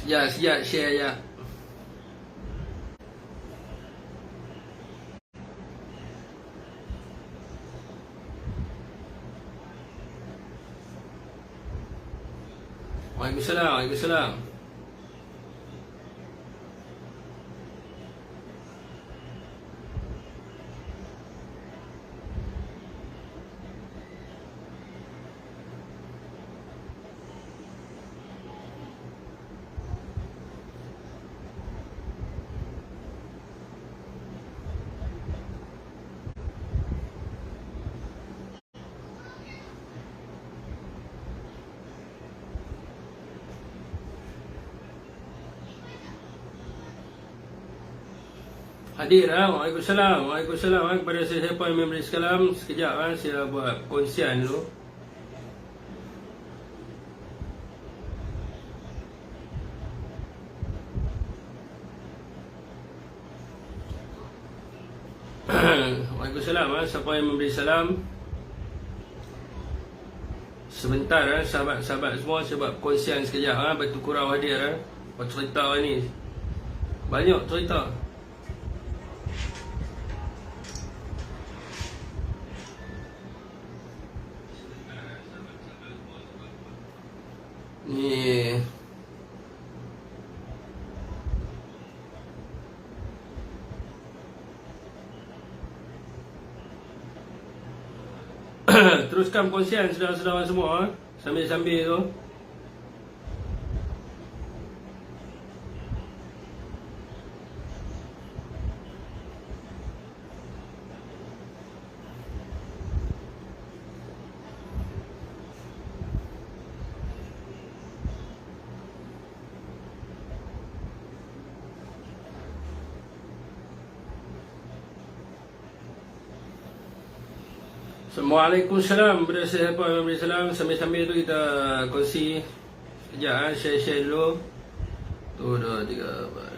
Sekejap share je. Waalaikumsalam. Hadir Waalaikumsalam kepada sesiapa yang memberi sekalam. Sekejap saya buat perkongsian dulu. Waalaikumsalam siapa yang memberi salam. Sebentar sahabat-sahabat semua, saya buat perkongsian sekejap. Batu Kurau hadir buat cerita ni. Banyak cerita. Ni teruskan perkongsian saudara-saudara semua sambil-sambil tu. Waalaikumsalam kepada sesiapa yang memberi salam. Sambil-sambil tu kita kongsi sekejap share dulu. Tu 2 3 4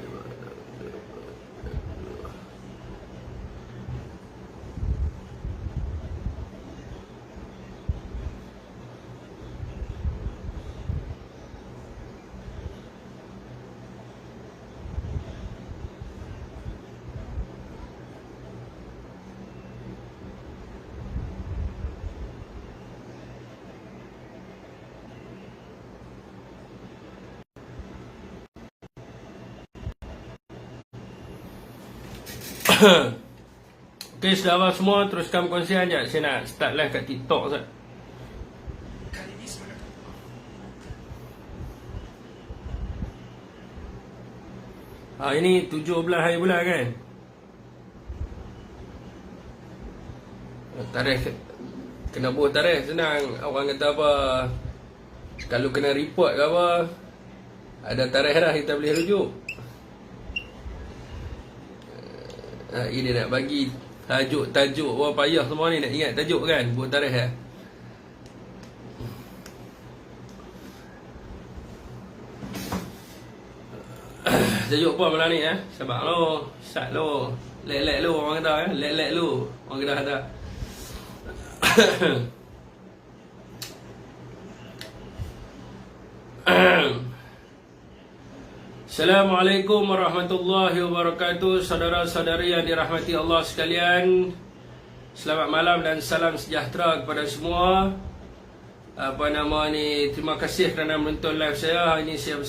Okay, saudara semua, teruskan perkongsian je. Saya nak start live kat TikTok Ustaz. Ini 17 hari bulan kan. Tarikh kena buat tarikh senang. Orang kata apa, kalau kena report ke apa, ada tarikh dah kita boleh rujuk. Ini nak bagi tajuk orang payah semua ni nak ingat tajuk kan, buat tarikh ya. Tajuk apa malam ni Sabar lo, sat lo, lek-lek lo orang kata lek-lek lo orang kata. Assalamualaikum warahmatullahi wabarakatuh. Saudara-saudari yang dirahmati Allah sekalian, selamat malam dan salam sejahtera kepada semua. Terima kasih kerana menonton live saya. Hari ini saya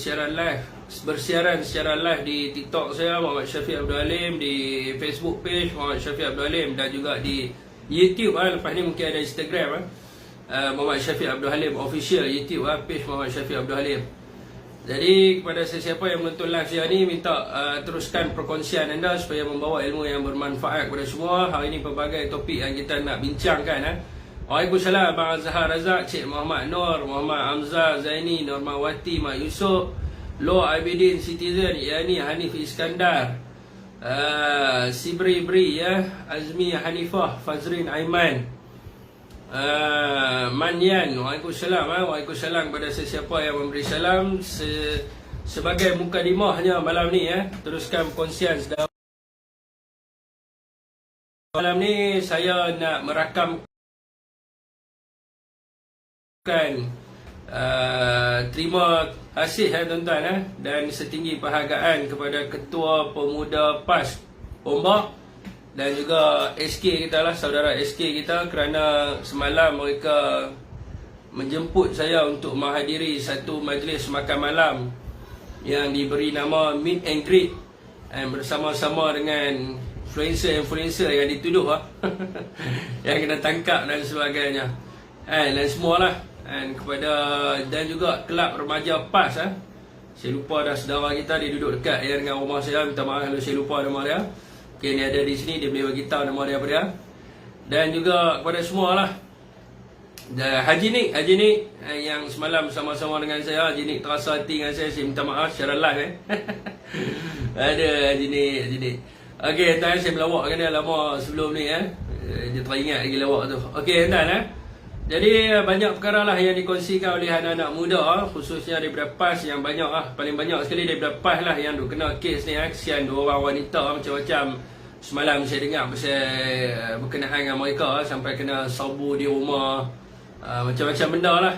bersiaran secara live di TikTok saya, Muhammad Syafiq Abdul Halim, di Facebook page Muhammad Syafiq Abdul Halim, dan juga di YouTube. Lepas ni mungkin ada Instagram Muhammad Syafiq Abdul Halim official, YouTube page Muhammad Syafiq Abdul Halim. Jadi kepada sesiapa yang menonton live saya ni, minta teruskan perkongsian anda supaya membawa ilmu yang bermanfaat kepada semua. Hari ini pelbagai topik yang kita nak bincangkan. Waalaikumsalam Abang Azhar Razak, Cik Muhammad Nur, Muhammad Hamzah Zaini, Normawati, Mak Yusof, Law Abidin Citizen, Yani Hanif Iskandar, Sibri Bri Azmi Hanifah, Fazrin Aiman, Manyan. Waalaikumsalam kepada sesiapa yang memberi salam. Sebagai mukadimahnya malam ni teruskan perkongsian sedang. Malam ni saya nak merakamkan terima kasih tuan-tuan dan setinggi penghargaan kepada Ketua Pemuda PAS Ombak dan juga SK kita lah, saudara SK kita, kerana semalam mereka menjemput saya untuk menghadiri satu majlis makan malam yang diberi nama Meet and Greet bersama-sama dengan influencer yang dituduh yang kena tangkap dan sebagainya, dan semualah, dan juga kelab remaja PAS. Saya lupa dah saudara kita, dia duduk dekat dengan rumah saya, minta maaf kalau saya lupa nama dia. Okay, dia ada di sini, dia boleh bagi tahu nama dia apa dia. Dan juga kepada semualah, Haji Nik yang semalam sama-sama dengan saya. Haji Nik terasa hati dengan saya minta maaf secara live Ada Haji Nik. Okey, tuan, saya melawakkan dia lama sebelum ni dia teringat lagi lawak tu. Okey, tuan. Jadi banyak perkara lah yang dikongsikan oleh anak-anak muda, khususnya daripada PAS yang banyak paling banyak sekali daripada PAS lah yang duk kena kes ni. Kesian 2 orang wanita macam-macam. Semalam saya dengar pasal berkenaan dengan mereka sampai kena sabu di rumah, macam-macam benda lah.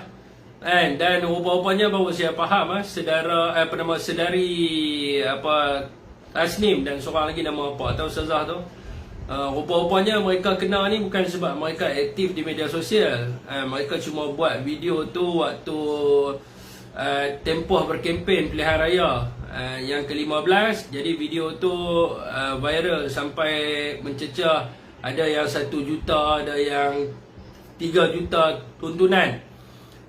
Dan rupa-rupanya baru saya faham sedari Tasnim dan seorang lagi nama apa atau Ustazah tu, rupa-rupanya mereka kena ni bukan sebab mereka aktif di media sosial. Mereka cuma buat video tu waktu tempoh berkempen pilihan raya yang ke-15. Jadi video tu viral sampai mencecah, ada yang 1 juta, ada yang 3 juta tontonan.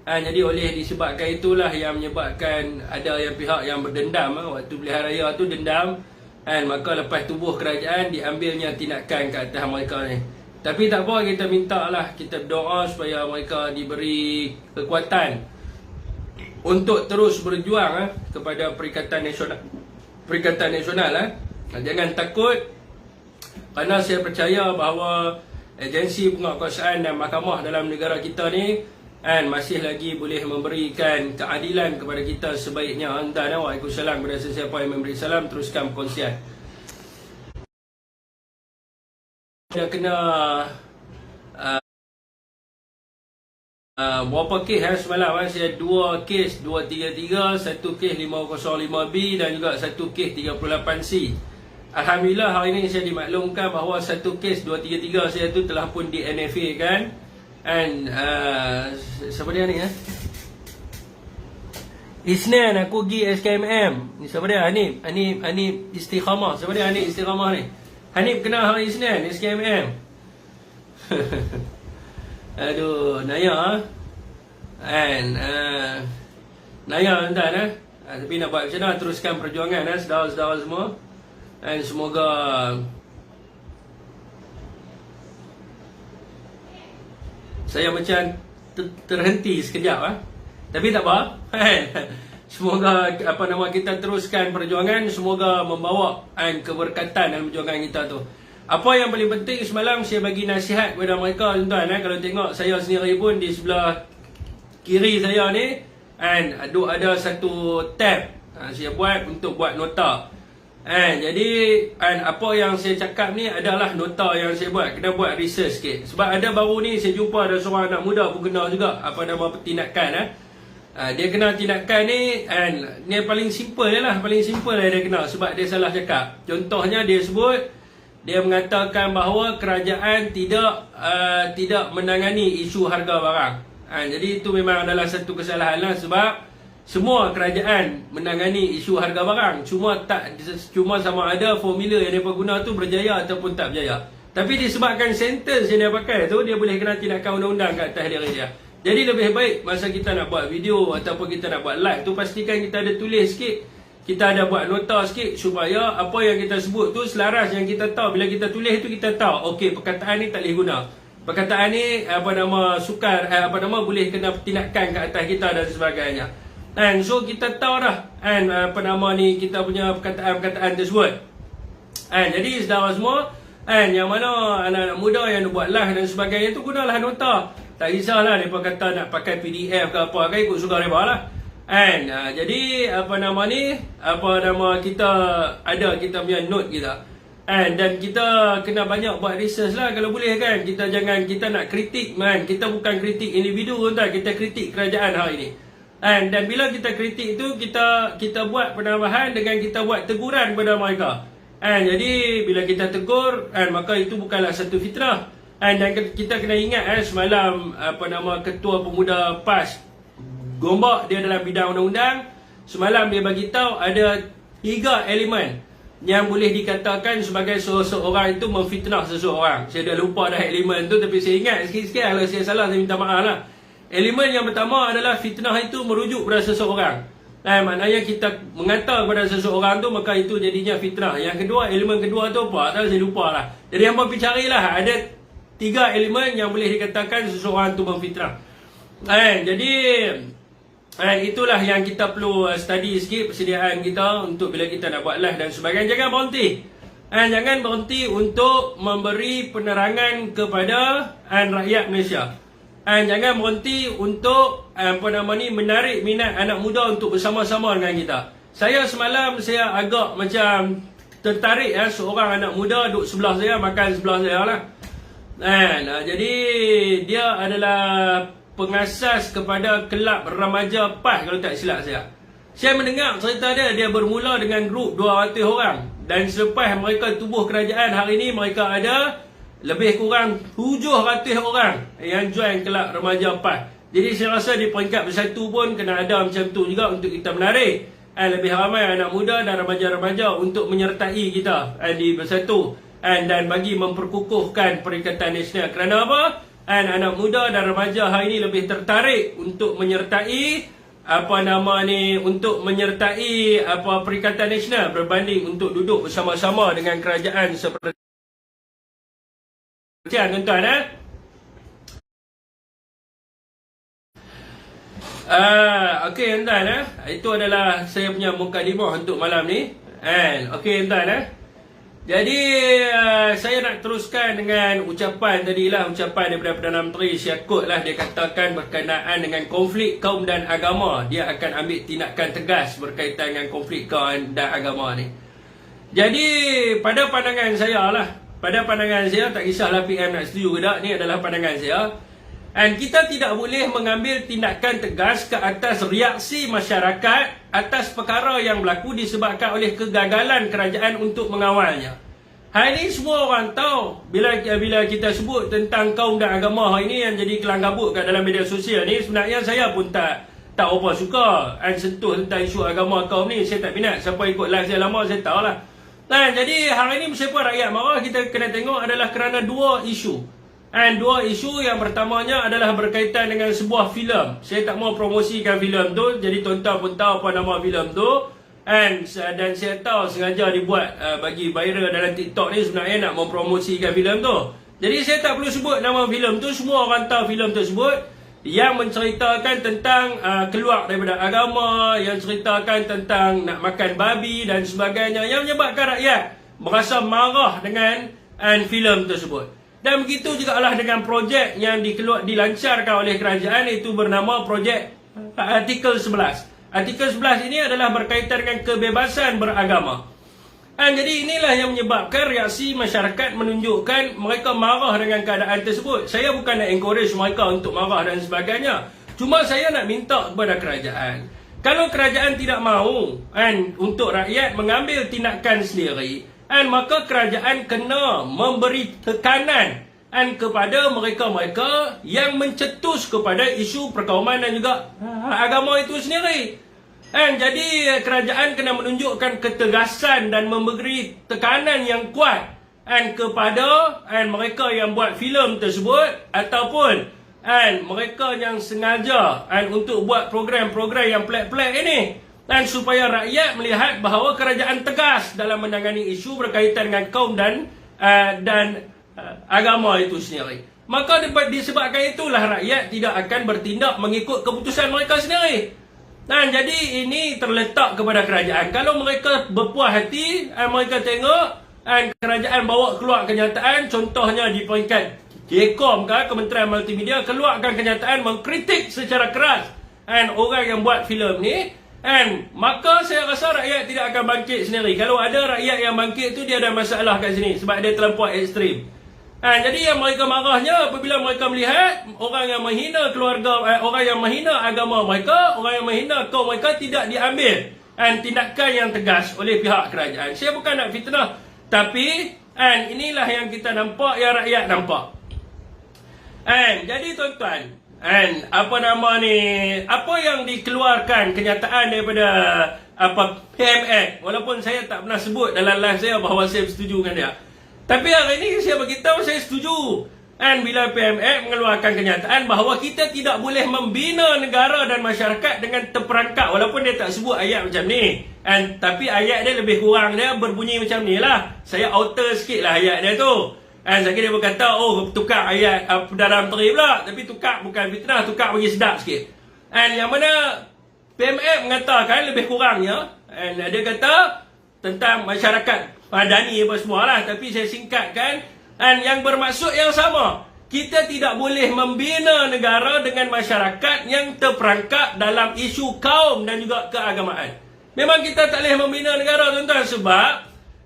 Jadi oleh disebabkan itulah yang menyebabkan ada yang pihak yang berdendam waktu pilihan raya tu, dendam. Maka lepas tubuh kerajaan diambilnya tindakan ke atas mereka ni. Tapi tak apa, kita minta lah, kita berdoa supaya mereka diberi kekuatan untuk terus berjuang kepada Perikatan Nasional. Jangan takut, kerana saya percaya bahawa agensi penguatkuasaan dan mahkamah dalam negara kita ni masih lagi boleh memberikan keadilan kepada kita sebaiknya. Waalaikumsalam kepada sesiapa yang memberi salam. Teruskan perkongsian. Dia kena berapa kes semalam? Saya 2 kes 233, 1 kes 505B dan juga 1 kes 38C. Alhamdulillah hari ini saya dimaklumkan bahawa 1 kes 233 saya tu telah pun di NFA kan. Siapa dia ni Isnan aku pergi SKMM. Ni siapa dia? Hanif Istiqamah. Siapa dia Hanif Istiqamah ni? Hanif kena hari Isnan SKMM. Aduh, Naya Naya tuan tapi nak buat macam mana, teruskan perjuangan saudara-saudara semua. Semoga saya macam terhenti sekejap tapi tak apa. Semoga kita teruskan perjuangan, semoga membawa keberkatan dalam perjuangan kita tu. Apa yang paling penting semalam saya bagi nasihat kepada mereka tuan-tuan. Kalau tengok saya sendiri pun di sebelah kiri saya ni ada satu tab saya buat untuk buat nota. Jadi apa yang saya cakap ni adalah nota yang saya buat. Kena buat research sikit. Sebab ada baru ni saya jumpa ada seorang anak muda pun kena juga tindakan. Dia kena tindakan ni ni paling simple je lah. Paling simple lah dia kena sebab dia salah cakap. Contohnya dia sebut, dia mengatakan bahawa kerajaan tidak menangani isu harga barang. Jadi itu memang adalah satu kesalahan lah, sebab semua kerajaan menangani isu harga barang, cuma sama ada formula yang mereka guna tu berjaya ataupun tak berjaya. Tapi disebabkan sentence yang dia pakai tu, dia boleh kena tindakan undang-undang kat atas diri dia. Jadi lebih baik masa kita nak buat video ataupun kita nak buat live tu, pastikan kita ada tulis sikit, kita ada buat nota sikit, supaya apa yang kita sebut tu selaras yang kita tahu. Bila kita tulis tu kita tahu, okey, perkataan ni tak boleh guna, perkataan ni boleh kena tindakan kat atas kita dan sebagainya. So kita tahu dah kita punya perkataan-perkataan tersebut. Jadi saudara semua, yang mana anak-anak muda yang buat live dan sebagainya tu, gunalah nota. Tak kisahlah mereka kata nak pakai PDF ke apa ke, ikut suka mereka lah. Jadi kita punya note kita. Dan kita kena banyak buat research lah kalau boleh kan. Kita nak kritik kita bukan kritik individu tuan, kita kritik kerajaan hari ni. Dan bila kita kritik itu, kita buat penambahan dengan kita buat teguran kepada mereka. Jadi bila kita tegur, maka itu bukanlah satu fitnah. Dan kita kena ingat semalam Ketua Pemuda PAS Gombak, dia dalam bidang undang-undang, semalam dia bagi tahu ada 3 elemen yang boleh dikatakan sebagai seseorang itu memfitnah seseorang. Saya dah lupa dah elemen tu, tapi saya ingat sikit-sikit. Kalau saya salah, saya minta maaf lah. Elemen yang pertama adalah fitnah itu merujuk pada seseorang. Maknanya kita mengata kepada seseorang tu, maka itu jadinya fitnah. Yang kedua, elemen kedua tu apa? Saya lupa lah. Jadi hampa pergi carilah. Ada 3 elemen yang boleh dikatakan seseorang tu memfitnah. Jadi itulah yang kita perlu study sikit persediaan kita untuk bila kita nak buat live dan sebagainya. Jangan berhenti. Jangan berhenti untuk memberi penerangan kepada rakyat Malaysia. Jangan berhenti untuk menarik minat anak muda untuk bersama-sama dengan kita. Saya semalam saya agak macam tertarik seorang anak muda duduk sebelah saya, makan sebelah saya lah. Jadi dia adalah pengasas kepada kelab remaja PAS kalau tak silap saya. Saya mendengar cerita dia bermula dengan grup 200 orang. Dan selepas mereka tubuh kerajaan hari ini, mereka ada lebih kurang 700 orang yang join kelab remaja PAS. Jadi saya rasa di peringkat bersatu pun kena ada macam tu juga untuk kita menarik lebih ramai anak muda dan remaja-remaja untuk menyertai kita di bersatu dan bagi memperkukuhkan Perikatan Nasional. Kerana apa? Anak muda dan remaja hari ini lebih tertarik untuk menyertai untuk menyertai Perikatan Nasional berbanding untuk duduk bersama-sama dengan kerajaan seperti tuan-tuan. Okey tuan-tuan, itu adalah saya punya mukadimah untuk malam ni. Okey tuan-tuan. Jadi saya nak teruskan dengan ucapan tadilah, ucapan daripada Perdana Menteri Syakut lah. Dia katakan berkenaan dengan konflik kaum dan agama, dia akan ambil tindakan tegas berkaitan dengan konflik kaum dan agama ni. Jadi pada pandangan saya lah, tak kisahlah PM nak setuju ke tak, ni adalah pandangan saya. Kita tidak boleh mengambil tindakan tegas ke atas reaksi masyarakat atas perkara yang berlaku disebabkan oleh kegagalan kerajaan untuk mengawalnya. Hari ini semua orang tahu, bila kita sebut tentang kaum dan agama hari ini yang jadi kelang kabut kat dalam media sosial ni, sebenarnya saya pun tak apa suka sentuh tentang isu agama kaum ni. Saya tak minat. Siapa ikut live saya lama, saya tahu lah. Jadi hari ini meskipun rakyat marah, kita kena tengok adalah kerana 2 isu. 2 isu yang pertamanya adalah berkaitan dengan sebuah filem. Saya tak mau promosikan filem tu, jadi tuan-tuan pun tahu apa nama filem tu. Dan saya tahu sengaja dibuat bagi viral dalam TikTok ni sebenarnya nak mempromosikan filem tu. Jadi saya tak perlu sebut nama filem tu, semua orang tahu filem tersebut yang menceritakan tentang keluar daripada agama, yang ceritakan tentang nak makan babi dan sebagainya, yang menyebabkan rakyat merasa marah dengan filem tersebut. Dan begitu juga lah dengan projek yang dilancarkan oleh kerajaan, itu bernama projek Artikel 11. Artikel 11 ini adalah berkaitan dengan kebebasan beragama. Jadi inilah yang menyebabkan reaksi masyarakat menunjukkan mereka marah dengan keadaan tersebut. Saya bukan nak encourage mereka untuk marah dan sebagainya. Cuma saya nak minta kepada kerajaan, kalau kerajaan tidak mahu untuk rakyat mengambil tindakan sendiri, maka kerajaan kena memberi tekanan kepada mereka-mereka yang mencetus kepada isu perkauman dan juga agama itu sendiri. Jadi kerajaan kena menunjukkan ketegasan dan memberi tekanan yang kuat kepada mereka yang buat filem tersebut ataupun mereka yang sengaja untuk buat program-program yang pelik-pelik ini. Dan supaya rakyat melihat bahawa kerajaan tegas dalam menangani isu berkaitan dengan kaum dan agama itu sendiri. Maka disebabkan itulah rakyat tidak akan bertindak mengikut keputusan mereka sendiri. Jadi ini terletak kepada kerajaan. Kalau mereka berpuas hati, mereka tengok kerajaan bawa keluar kenyataan, contohnya di peringkat JKOM ke Kementerian Multimedia keluarkan kenyataan mengkritik secara keras orang yang buat filem ni. Maka saya rasa rakyat tidak akan bangkit sendiri. Kalau ada rakyat yang bangkit tu, dia ada masalah kat sini sebab dia terlampau ekstrim. Jadi yang mereka marahnya apabila mereka melihat orang yang menghina keluarga, orang yang menghina agama mereka, orang yang menghina kaum mereka tidak diambil tindakan yang tegas oleh pihak kerajaan. Saya bukan nak fitnah, tapi inilah yang kita nampak, yang rakyat nampak. Jadi tuan-tuan, apa yang dikeluarkan kenyataan daripada PMX, walaupun saya tak pernah sebut dalam live saya bahawa saya bersetuju dengan dia, tapi hari ini saya beritahu saya setuju bila PMX mengeluarkan kenyataan bahawa kita tidak boleh membina negara dan masyarakat dengan terperangkap, walaupun dia tak sebut ayat macam ni, tapi ayat dia lebih kurang dia berbunyi macam ni lah. Saya alter sikit lah ayat dia tu. Saya kira dia berkata, tukar ayat Perdana Menteri pula, tapi tukar bukan fitnah, tukar bagi sedap sikit. Yang mana PMX mengatakan lebih kurangnya, dia kata tentang masyarakat madani apa semua lah, tapi saya singkatkan, yang bermaksud yang sama. Kita tidak boleh membina negara dengan masyarakat yang terperangkap dalam isu kaum dan juga keagamaan. Memang kita tak boleh membina negara, tuan-tuan, sebab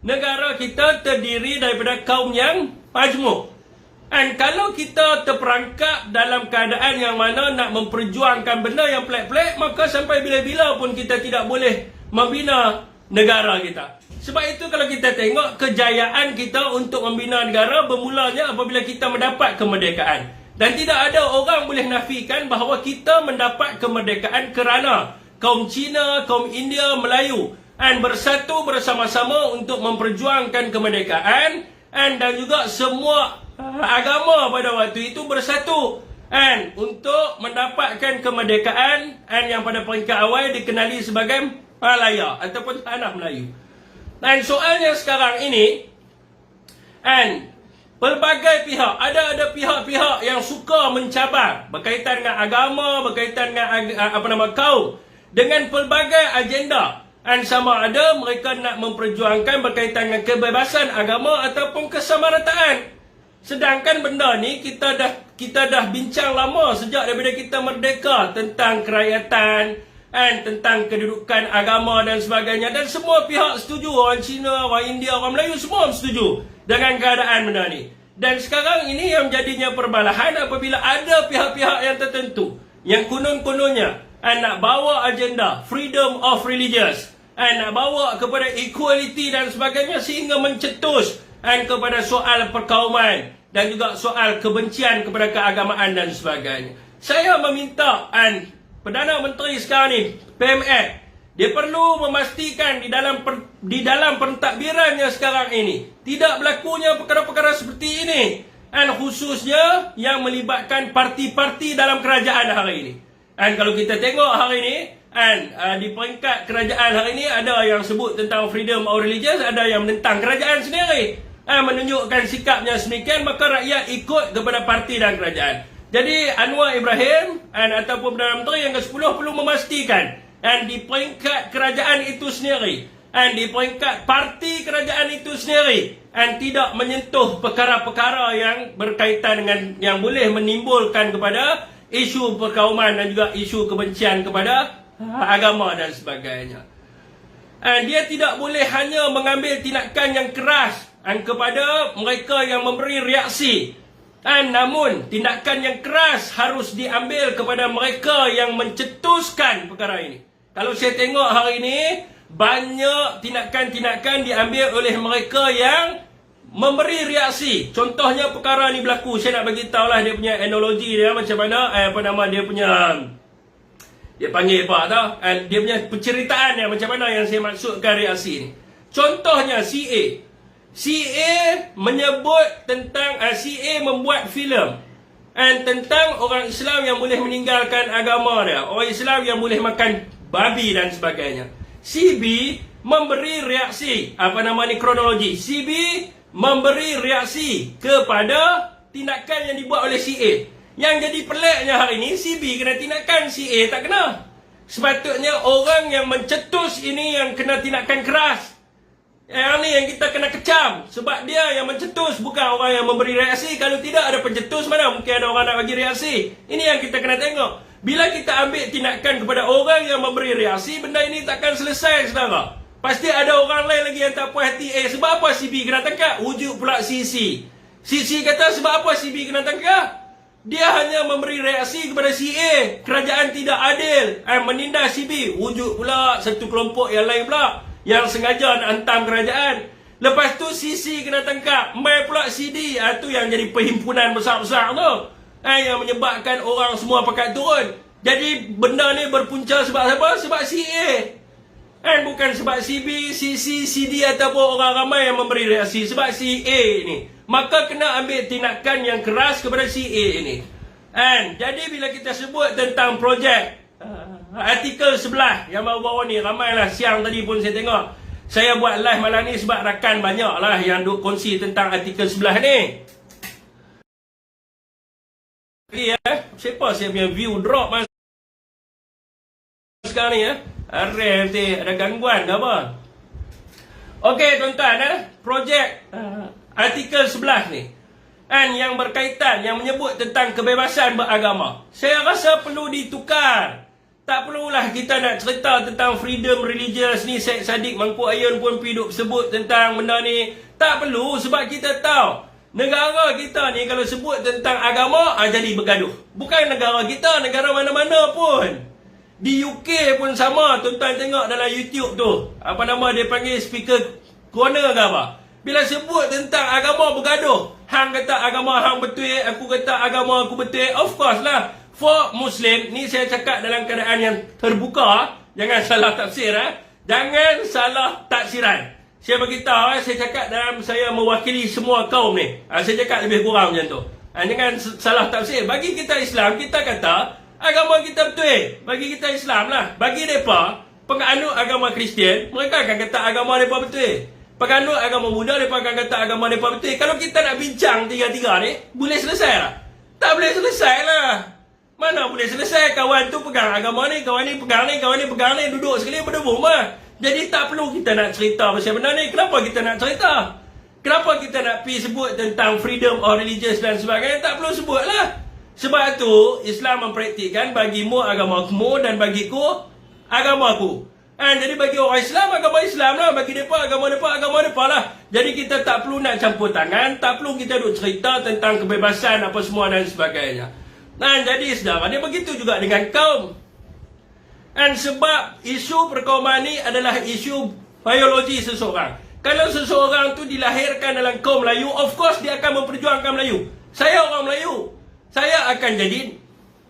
negara kita terdiri daripada kaum yang majmuk. Kalau kita terperangkap dalam keadaan yang mana nak memperjuangkan benda yang pelik-pelik, maka sampai bila-bila pun kita tidak boleh membina negara kita. Sebab itu kalau kita tengok kejayaan kita untuk membina negara bermulanya apabila kita mendapat kemerdekaan. Dan tidak ada orang boleh nafikan bahawa kita mendapat kemerdekaan kerana kaum Cina, kaum India, Melayu bersatu bersama-sama untuk memperjuangkan kemerdekaan, dan juga semua agama pada waktu itu bersatu untuk mendapatkan kemerdekaan yang pada peringkat awal dikenali sebagai Malaya ataupun Tanah Melayu. Dan soalnya sekarang ini, pelbagai pihak, ada pihak-pihak yang suka mencabar berkaitan dengan agama, berkaitan dengan kaum, dengan pelbagai agenda. Sama ada mereka nak memperjuangkan berkaitan dengan kebebasan agama ataupun kesamarataan. Sedangkan benda ni kita dah bincang lama sejak daripada kita merdeka tentang kerakyatan, tentang kedudukan agama dan sebagainya, dan semua pihak setuju. Orang Cina, orang India, orang Melayu semua setuju dengan keadaan benda ni. Dan sekarang ini yang jadinya perbalahan apabila ada pihak-pihak yang tertentu yang konon-kononnya nak bawa agenda freedom of religious, nak bawa kepada equality dan sebagainya, sehingga mencetus kepada soal perkauman dan juga soal kebencian kepada keagamaan dan sebagainya. Saya meminta Perdana Menteri sekarang ni, PMX, dia perlu memastikan di dalam pentadbirannya sekarang ini tidak berlakunya perkara-perkara seperti ini, khususnya yang melibatkan parti-parti dalam kerajaan hari ini. Kalau kita tengok hari ini, di peringkat kerajaan hari ini ada yang sebut tentang freedom of religious, ada yang menentang kerajaan sendiri, menunjukkan sikapnya semikian, maka rakyat ikut kepada parti dan kerajaan. Jadi Anwar Ibrahim ataupun Perdana Menteri yang ke-10 perlu memastikan di peringkat kerajaan itu sendiri, di peringkat parti kerajaan itu sendiri, tidak menyentuh perkara-perkara yang berkaitan dengan yang boleh menimbulkan kepada isu perkauman dan juga isu kebencian kepada agama dan sebagainya. Dia tidak boleh hanya mengambil tindakan yang keras kepada mereka yang memberi reaksi, namun tindakan yang keras harus diambil kepada mereka yang mencetuskan perkara ini. Kalau saya tengok hari ini, banyak tindakan-tindakan diambil oleh mereka yang memberi reaksi. Contohnya perkara ni berlaku, saya nak bagi tahulah dia punya analogi dia macam mana, dia punya, dia panggil apa tau, dia punya penceritaan dia macam mana yang saya maksudkan reaksi ni. Contohnya CA menyebut tentang CA membuat filem tentang orang Islam yang boleh meninggalkan agama dia, orang Islam yang boleh makan babi dan sebagainya. CB memberi reaksi, kronologi. CB memberi reaksi kepada tindakan yang dibuat oleh CA. Yang jadi peliknya hari ini, CB kena tindakan, CA tak kena. Sepatutnya orang yang mencetus ini yang kena tindakan keras. Yang ni yang kita kena kecam, sebab dia yang mencetus, bukan orang yang memberi reaksi. Kalau tidak ada pencetus, mana mungkin ada orang nak bagi reaksi. Ini yang kita kena tengok. Bila kita ambil tindakan kepada orang yang memberi reaksi, benda ini takkan selesai, saudara. Pasti ada orang lain lagi yang tak puas hati. Sebab apa CB kena tangkap? Wujud pula CC. CC kata sebab apa CB kena tangkap? Dia hanya memberi reaksi kepada CA. Kerajaan tidak adil, menindas CB. Wujud pula satu kelompok yang lain pula yang sengaja nak hantam kerajaan. Lepas tu CC kena tangkap. Mai pula CD. Tu yang jadi perhimpunan besar-besar tu. Yang menyebabkan orang semua pakat turun. Jadi benda ni berpunca sebab apa? Sebab CA. Bukan sebab CB, CC, CD ataupun orang ramai yang memberi reaksi. Sebab CA ni. Maka kena ambil tindakan yang keras kepada CA ini. Jadi bila kita sebut tentang projek artikel sebelah yang baru-baru ni, ramailah siang tadi pun saya tengok. Saya buat live malam ni sebab rakan banyak lah yang duk kongsi tentang artikel sebelah ni. Siapa saya punya view drop masa sekarang ni ada gangguan ke apa? Okey tuan-tuan, projek artikel sebelah ni yang berkaitan, yang menyebut tentang kebebasan beragama. Saya rasa perlu ditukar. Tak perlulah kita nak cerita tentang freedom religious ni. Syed Saddiq Mangkuk Ayun pun pergi sebut tentang benda ni. Tak perlu, sebab kita tahu negara kita ni kalau sebut tentang agama jadi bergaduh. Bukan negara kita, negara mana-mana pun. Di UK pun sama. Tuan-tuan tengok dalam YouTube tu, apa nama dia panggil, speaker corner ke apa. Bila sebut tentang agama bergaduh. Hang kata agama hang betul, aku kata agama aku betul. Of course lah. For Muslim, ni saya cakap dalam keadaan yang terbuka. Jangan salah tafsir. Jangan salah tafsiran. Saya beritahu, saya cakap dalam saya mewakili semua kaum ni. Saya cakap lebih kurang macam tu. Jangan salah tafsir. Bagi kita Islam, kita kata agama kita betul. Bagi kita Islam lah. Bagi mereka, penganut agama Kristian, mereka akan kata agama mereka betul. Penganut agama Buddha, mereka akan kata agama mereka betul. Kalau kita nak bincang tiga-tiga ni, boleh selesai lah? Tak boleh selesai lah. Mana boleh selesai? Kawan tu pegang agama ni, kawan ni pegang ni, kawan ni pegang ni, duduk sekali berdebum lah. Jadi tak perlu kita nak cerita pasal benda ni. Kenapa kita nak cerita? Kenapa kita nak pergi sebut tentang freedom of religious dan sebagainya? Tak perlu sebut lah. Sebab tu Islam mempraktikkan bagimu agamamu dan bagiku agamaku. Jadi bagi orang Islam, agama Islam lah. Bagi mereka, agama mereka lah. Jadi kita tak perlu nak campur tangan. Tak perlu kita duk cerita tentang kebebasan apa semua dan sebagainya. Jadi saudara, dia begitu juga dengan kaum. Sebab isu perkauman ni adalah isu biologi seseorang. Kalau seseorang tu dilahirkan dalam kaum Melayu, of course dia akan memperjuangkan Melayu. Saya orang Melayu. Saya akan jadi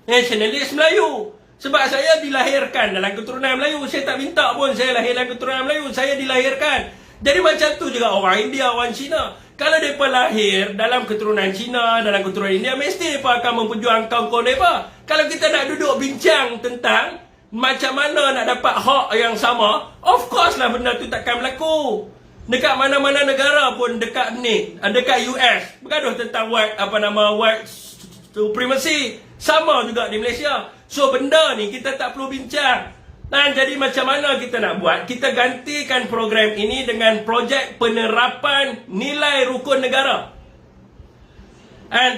nasionalis Melayu. Sebab saya dilahirkan dalam keturunan Melayu. Saya tak minta pun saya lahir dalam keturunan Melayu. Saya dilahirkan. Jadi macam tu juga orang India, orang Cina. Kalau mereka lahir dalam keturunan Cina, dalam keturunan India, mesti mereka akan memperjuangkan kaum mereka. Kalau kita nak duduk bincang tentang macam mana nak dapat hak yang sama, of course lah benda tu takkan berlaku. Dekat mana-mana negara pun, dekat ni, dekat US, bergaduh tentang white supremacy. Sama juga di Malaysia. So benda ni kita tak perlu bincang. Jadi macam mana kita nak buat? Kita gantikan program ini dengan projek penerapan nilai rukun negara.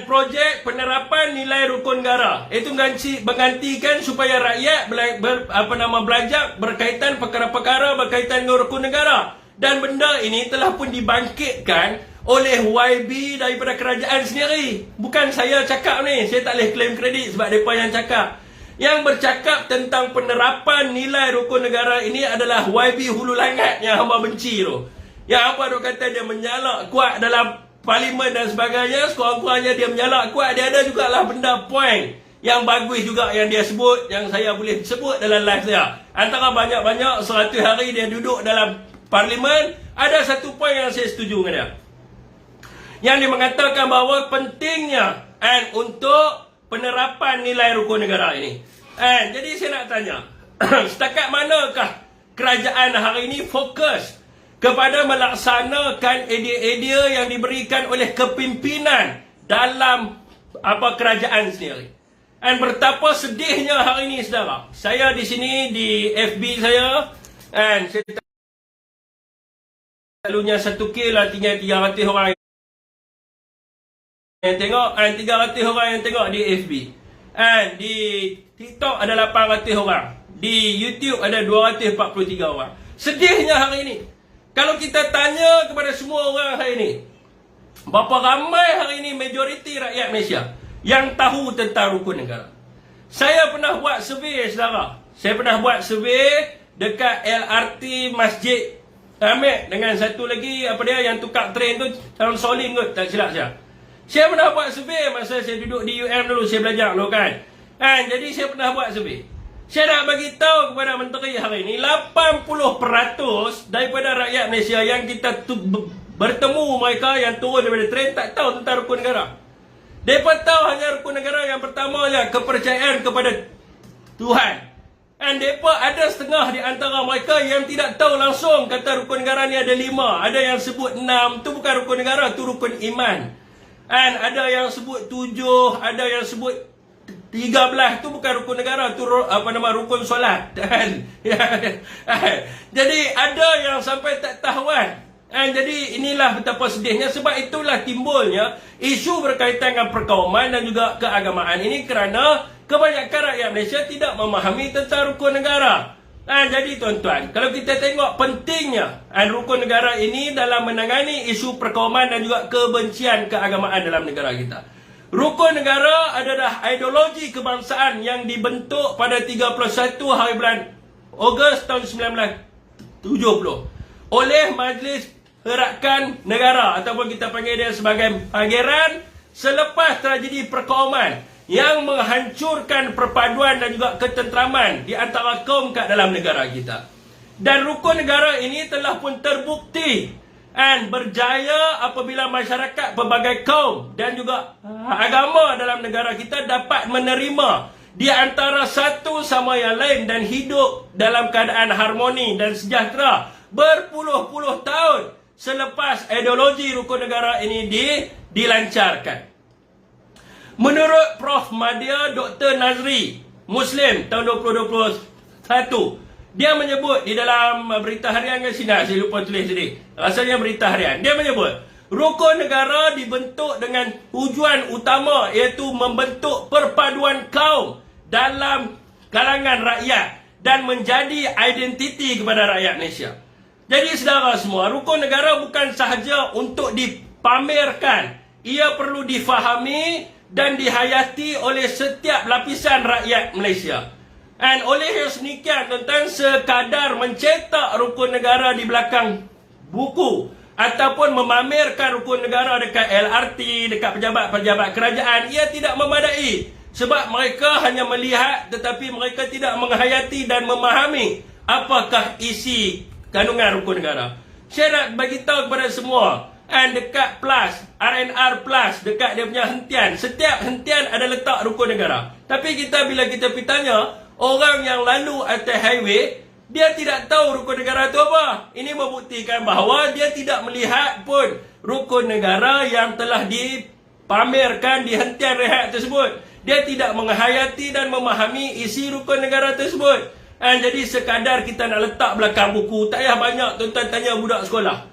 Projek penerapan nilai rukun negara itu menggantikan supaya rakyat belajar berkaitan perkara-perkara berkaitan dengan rukun negara. Dan benda ini telah pun dibangkitkan oleh YB daripada kerajaan sendiri. Bukan saya cakap ni. Saya tak boleh claim kredit sebab mereka yang cakap. Yang bercakap tentang penerapan nilai rukun negara ini adalah YB Hulu Langat yang hamba benci tu. Yang apa duk kata dia menyalak kuat dalam parlimen dan sebagainya. Sekurang-kurangnya dia menyalak kuat. Dia ada jugalah benda point yang bagus juga yang dia sebut, yang saya boleh sebut dalam live saya. Antara banyak-banyak 100 hari dia duduk dalam parlimen, ada satu point yang saya setuju dengan dia. Yang dia mengatakan bahawa pentingnya untuk penerapan nilai rukun negara ini. Jadi saya nak tanya, setakat manakah kerajaan hari ini fokus kepada melaksanakan idea-idea yang diberikan oleh kepimpinan dalam kerajaan sendiri? Betapa sedihnya hari ini saudara. Saya di sini di FB saya, saya selalunya 1K lah, tinggal 300 orang yang tengok, 300 orang yang tengok di FB. Di TikTok ada 800 orang. Di YouTube ada 243 orang. Sedihnya hari ini. Kalau kita tanya kepada semua orang hari ini, Berapa ramai hari ini majoriti rakyat Malaysia yang tahu tentang rukun negara? Saya pernah buat survey, saudara. Saya pernah buat survey dekat LRT Masjid Hamid dengan satu lagi apa dia yang tukar train tu, Calon Solin kot, tak silap saya. Saya pernah buat survey masa saya duduk di UM dulu, saya belajar dulu kan. Jadi saya pernah buat survey. Saya nak bagi tahu kepada menteri hari ini, 80% daripada rakyat Malaysia yang kita bertemu mereka yang turun daripada train tak tahu tentang rukun negara. Mereka tahu hanya rukun negara yang pertama je, kepercayaan kepada Tuhan. Dan mereka ada setengah di antara mereka yang tidak tahu langsung kata rukun negara ni ada 5. Ada yang sebut 6, tu bukan rukun negara, tu rukun iman. Dan ada yang sebut 7, ada yang sebut 13, tu bukan rukun negara, tu rukun solat. Jadi ada yang sampai tak tahuan. Jadi inilah betapa sedihnya, sebab itulah timbulnya isu berkaitan dengan perkauman dan juga keagamaan ini kerana kebanyakan rakyat Malaysia tidak memahami tentang rukun negara. Jadi tuan-tuan, kalau kita tengok pentingnya rukun negara ini dalam menangani isu perkauman dan juga kebencian keagamaan dalam negara kita. Rukun negara adalah ideologi kebangsaan yang dibentuk pada 31 hari bulan Ogos tahun 1970 oleh Majlis Herakan Negara ataupun kita panggil dia sebagai Pangeran selepas tragedi perkauman yang menghancurkan perpaduan dan juga ketenteraman di antara kaum kat dalam negara kita. Dan rukun negara ini telah pun terbukti dan berjaya apabila masyarakat pelbagai kaum dan juga agama dalam negara kita dapat menerima di antara satu sama yang lain dan hidup dalam keadaan harmoni dan sejahtera berpuluh-puluh tahun selepas ideologi rukun negara ini dilancarkan. Menurut Prof. Madya Dr. Nazri, Muslim tahun 2021, dia menyebut di dalam berita harian ke sini, saya lupa tulis tadi, rasanya berita harian, dia menyebut rukun negara dibentuk dengan tujuan utama iaitu membentuk perpaduan kaum dalam kalangan rakyat dan menjadi identiti kepada rakyat Malaysia. Jadi saudara semua, rukun negara bukan sahaja untuk dipamerkan, ia perlu difahami dan dihayati oleh setiap lapisan rakyat Malaysia. Dan oleh sedemikian, tentang sekadar mencetak rukun negara di belakang buku ataupun memamerkan rukun negara dekat LRT, dekat pejabat-pejabat kerajaan, ia tidak memadai. Sebab mereka hanya melihat tetapi mereka tidak menghayati dan memahami apakah isi kandungan rukun negara. Saya nak bagi tahu kepada semua, dekat plus, RNR plus, dekat dia punya hentian, setiap hentian ada letak rukun negara. Tapi bila kita pergi tanya, orang yang lalu atas highway, dia tidak tahu rukun negara itu apa. Ini membuktikan bahawa dia tidak melihat pun rukun negara yang telah dipamerkan di hentian rehat tersebut. Dia tidak menghayati dan memahami isi rukun negara tersebut. Jadi sekadar kita nak letak belakang buku, tak payah banyak tuan-tuan tanya budak sekolah.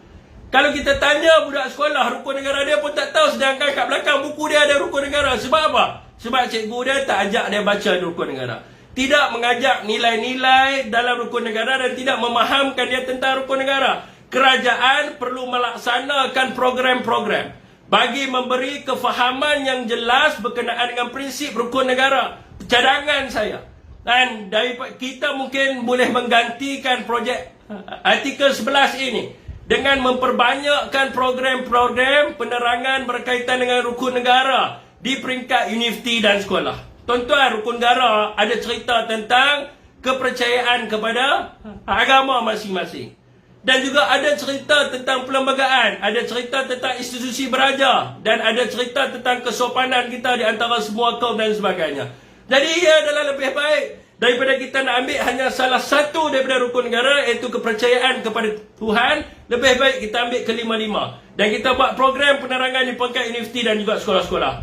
Kalau kita tanya budak sekolah rukun negara, dia pun tak tahu, sedangkan kat belakang buku dia ada rukun negara. Sebab apa? Sebab cikgu dia tak ajak dia baca rukun negara, tidak mengajak nilai-nilai dalam rukun negara dan tidak memahamkan dia tentang rukun negara. Kerajaan perlu melaksanakan program-program bagi memberi kefahaman yang jelas berkenaan dengan prinsip rukun negara. Cadangan saya, dan daripada kita mungkin boleh menggantikan projek artikel 11 ini dengan memperbanyakkan program-program penerangan berkaitan dengan rukun negara di peringkat universiti dan sekolah. Tuan-tuan, rukun negara ada cerita tentang kepercayaan kepada agama masing-masing. Dan juga ada cerita tentang perlembagaan, ada cerita tentang institusi beraja, dan ada cerita tentang kesopanan kita di antara semua kaum dan sebagainya. Jadi ia adalah lebih baik daripada kita nak ambil hanya salah satu daripada rukun negara, iaitu kepercayaan kepada Tuhan. Lebih baik kita ambil kelima-lima dan kita buat program penerangan di peringkat universiti dan juga sekolah-sekolah.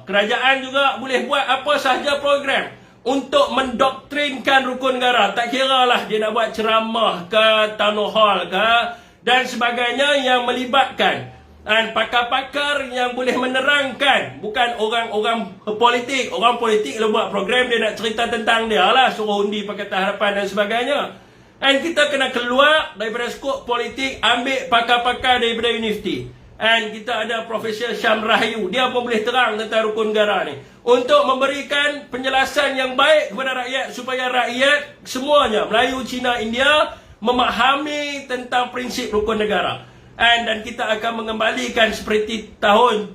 Kerajaan juga boleh buat apa sahaja program untuk mendoktrinkan rukun negara. Tak kira lah dia nak buat ceramah ke, town hall ke dan sebagainya yang melibatkan pakar-pakar yang boleh menerangkan, bukan orang-orang politik. Orang politik kalau buat program, dia nak cerita tentang dia lah, suruh undi Pakatan Harapan dan sebagainya. Dan kita kena keluar daripada skop politik, ambil pakar-pakar daripada universiti. And kita ada Profesor Syam Rahayu. Dia pun boleh terang tentang rukun negara ni, untuk memberikan penjelasan yang baik kepada rakyat, supaya rakyat semuanya, Melayu, Cina, India, memahami tentang prinsip rukun negara. Dan kita akan mengembalikan seperti tahun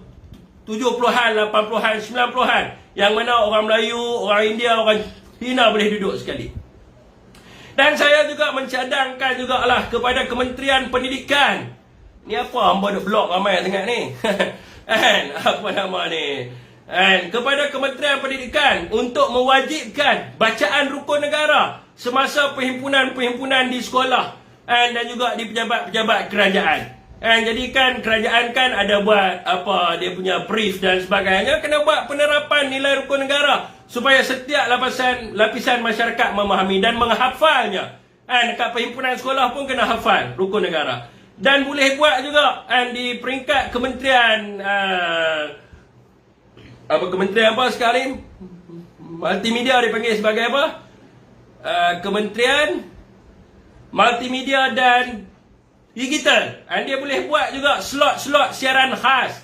70-an, 80-an, 90-an, yang mana orang Melayu, orang India, orang Cina boleh duduk sekali. Dan saya juga mencadangkan jugalah kepada Kementerian Pendidikan. Ni apa hamba duk blok ramai tengah ni? Apa nama ni? Kepada Kementerian Pendidikan untuk mewajibkan bacaan rukun negara semasa perhimpunan-perhimpunan di sekolah dan juga di pejabat-pejabat kerajaan. Jadi kan kerajaan kan ada buat apa, dia punya brief dan sebagainya, kena buat penerapan nilai rukun negara supaya setiap lapisan masyarakat memahami dan menghafalnya. Dekat perhimpunan sekolah pun kena hafal rukun negara. Dan boleh buat juga di peringkat kementerian kementerian apa sekarang ni? Multimedia dipanggil sebagai apa? Kementerian Multimedia dan Digital. Dia boleh buat juga slot-slot siaran khas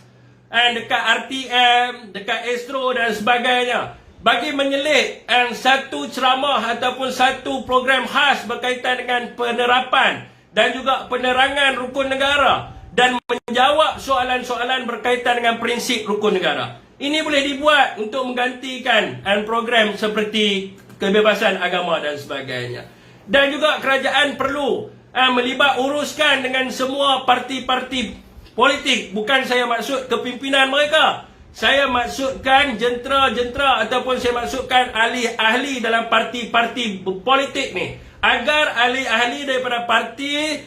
dekat RTM, dekat Astro dan sebagainya, bagi menyelit satu ceramah ataupun satu program khas berkaitan dengan penerapan dan juga penerangan rukun negara, dan menjawab soalan-soalan berkaitan dengan prinsip rukun negara. Ini boleh dibuat untuk menggantikan program seperti kebebasan agama dan sebagainya. Dan juga kerajaan perlu melibat uruskan dengan semua parti-parti politik. Bukan saya maksud kepimpinan mereka, saya maksudkan jentera-jentera ataupun saya maksudkan ahli-ahli dalam parti-parti politik ni, agar ahli-ahli daripada parti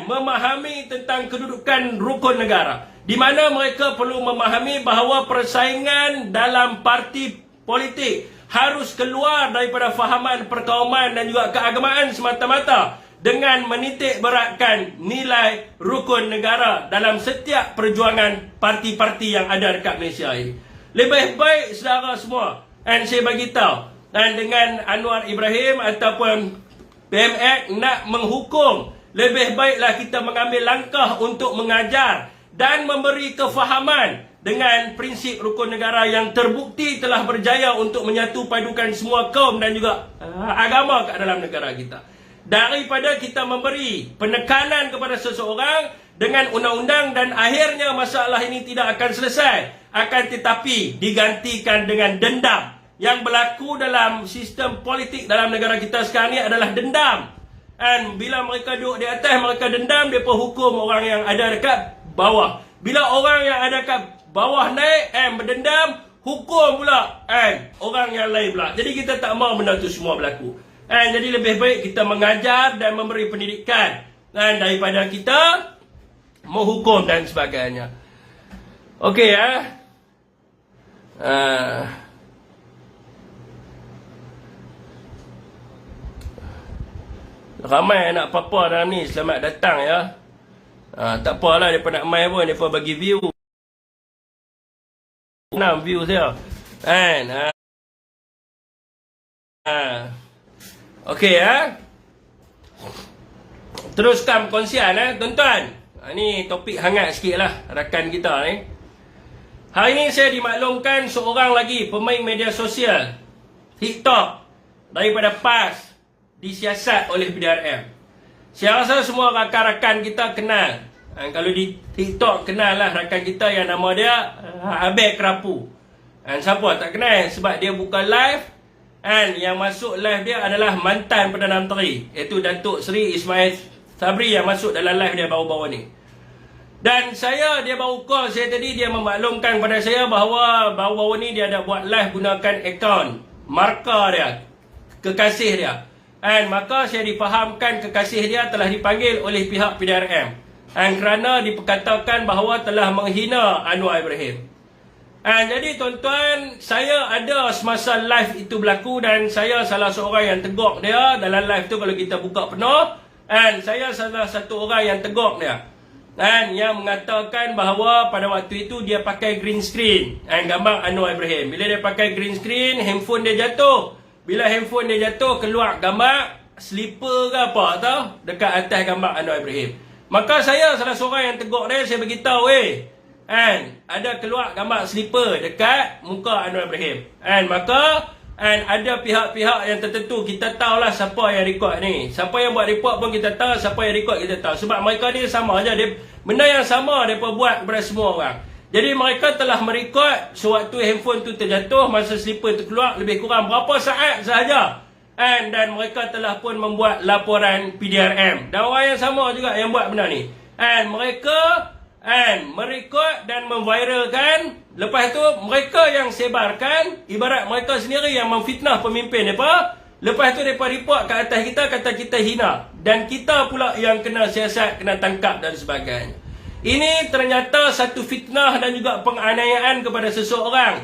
memahami tentang kedudukan rukun negara, di mana mereka perlu memahami bahawa persaingan dalam parti politik harus keluar daripada fahaman perkauman dan juga keagamaan semata-mata, dengan menitik beratkan nilai rukun negara dalam setiap perjuangan parti-parti yang ada dekat Malaysia ini. Lebih baik saudara semua, saya bagi tahu, dengan Anwar Ibrahim ataupun PMX nak menghukum, lebih baiklah kita mengambil langkah untuk mengajar dan memberi kefahaman dengan prinsip rukun negara yang terbukti telah berjaya untuk menyatu padukan semua kaum dan juga agama kat dalam negara kita. Daripada kita memberi penekanan kepada seseorang dengan undang-undang dan akhirnya masalah ini tidak akan selesai, akan tetapi digantikan dengan dendam. Yang berlaku dalam sistem politik dalam negara kita sekarang ni adalah dendam. Bila mereka duduk di atas, mereka dendam, mereka hukum orang yang ada dekat bawah. Bila orang yang ada dekat bawah naik, berdendam, hukum pula orang yang lain pula. Jadi kita tak mahu benda tu semua berlaku. Jadi lebih baik kita mengajar dan memberi pendidikan daripada kita menghukum dan sebagainya. Okey ramai anak papa dalam ni, selamat datang ya. Tak apalah, mereka nak main pun, mereka bagi view 6 view saya okey teruskan perkongsian tuan-tuan. Ni topik hangat sikit lah rakan kita ni. Hari ni saya dimaklumkan seorang lagi pemain media sosial TikTok daripada PAS disiasat oleh PDRM. Saya rasa semua rakan-rakan kita kenal. Kalau di TikTok kenal lah rakan kita yang nama dia Abel Kerapu. Siapa tak kenal, sebab dia buka live, yang masuk live dia adalah mantan Perdana Menteri, iaitu Datuk Seri Ismail Sabri, yang masuk dalam live dia baru-baru ni. Dan dia baru call saya tadi, dia memaklumkan kepada saya bahawa baru-baru ni dia ada buat live gunakan akaun markah dia, kekasih dia. Maka saya difahamkan kekasih dia telah dipanggil oleh pihak PDRM kerana diperkatakan bahawa telah menghina Anwar Ibrahim. Jadi tuan-tuan, saya ada semasa live itu berlaku, dan saya salah seorang yang tegur dia dalam live tu. Kalau kita buka penuh, saya salah satu orang yang tegur dia, yang mengatakan bahawa pada waktu itu dia pakai green screen gambar Anwar Ibrahim. Bila dia pakai green screen, handphone dia jatuh. Bila handphone dia jatuh, keluar gambar slipper ke apa tau dekat atas gambar Anwar Ibrahim. Maka saya salah seorang yang tegur dia, saya beritahu, ada keluar gambar slipper dekat muka Anwar Ibrahim. Maka ada pihak-pihak yang tertentu, kita tahulah siapa yang rekod ni. Siapa yang buat report pun kita tahu, siapa yang rekod kita tahu. Sebab mereka ni sama aja, benda yang sama mereka buat kepada semua orang. Jadi mereka telah merekod sewaktu handphone tu terjatuh, masa slipper tu keluar, lebih kurang berapa saat sahaja. Dan mereka telah pun membuat laporan PDRM. Dan orang yang sama juga yang buat benda ni. Mereka merekod dan memviralkan. Lepas tu mereka yang sebarkan, ibarat mereka sendiri yang memfitnah pemimpin mereka. Lepas tu mereka report ke atas kita, kata kita hina. Dan kita pula yang kena siasat, kena tangkap dan sebagainya. Ini ternyata satu fitnah dan juga penganiayaan kepada seseorang.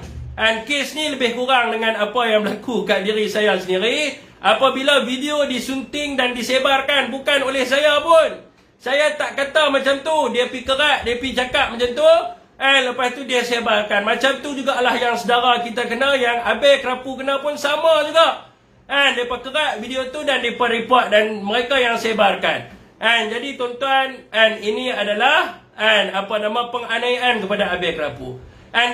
Kes ni lebih kurang dengan apa yang berlaku kat diri saya sendiri. Apabila video disunting dan disebarkan bukan oleh saya pun. Saya tak kata macam tu. Dia pergi kerat, dia pergi cakap macam tu. Lepas tu dia sebarkan. Macam tu jugalah yang saudara kita kena, yang Abel Kerapu kena pun sama juga. Mereka kerat video tu dan mereka report dan mereka yang sebarkan. Jadi tuan-tuan, ini adalah penganiayaan kepada Abel Kerapu.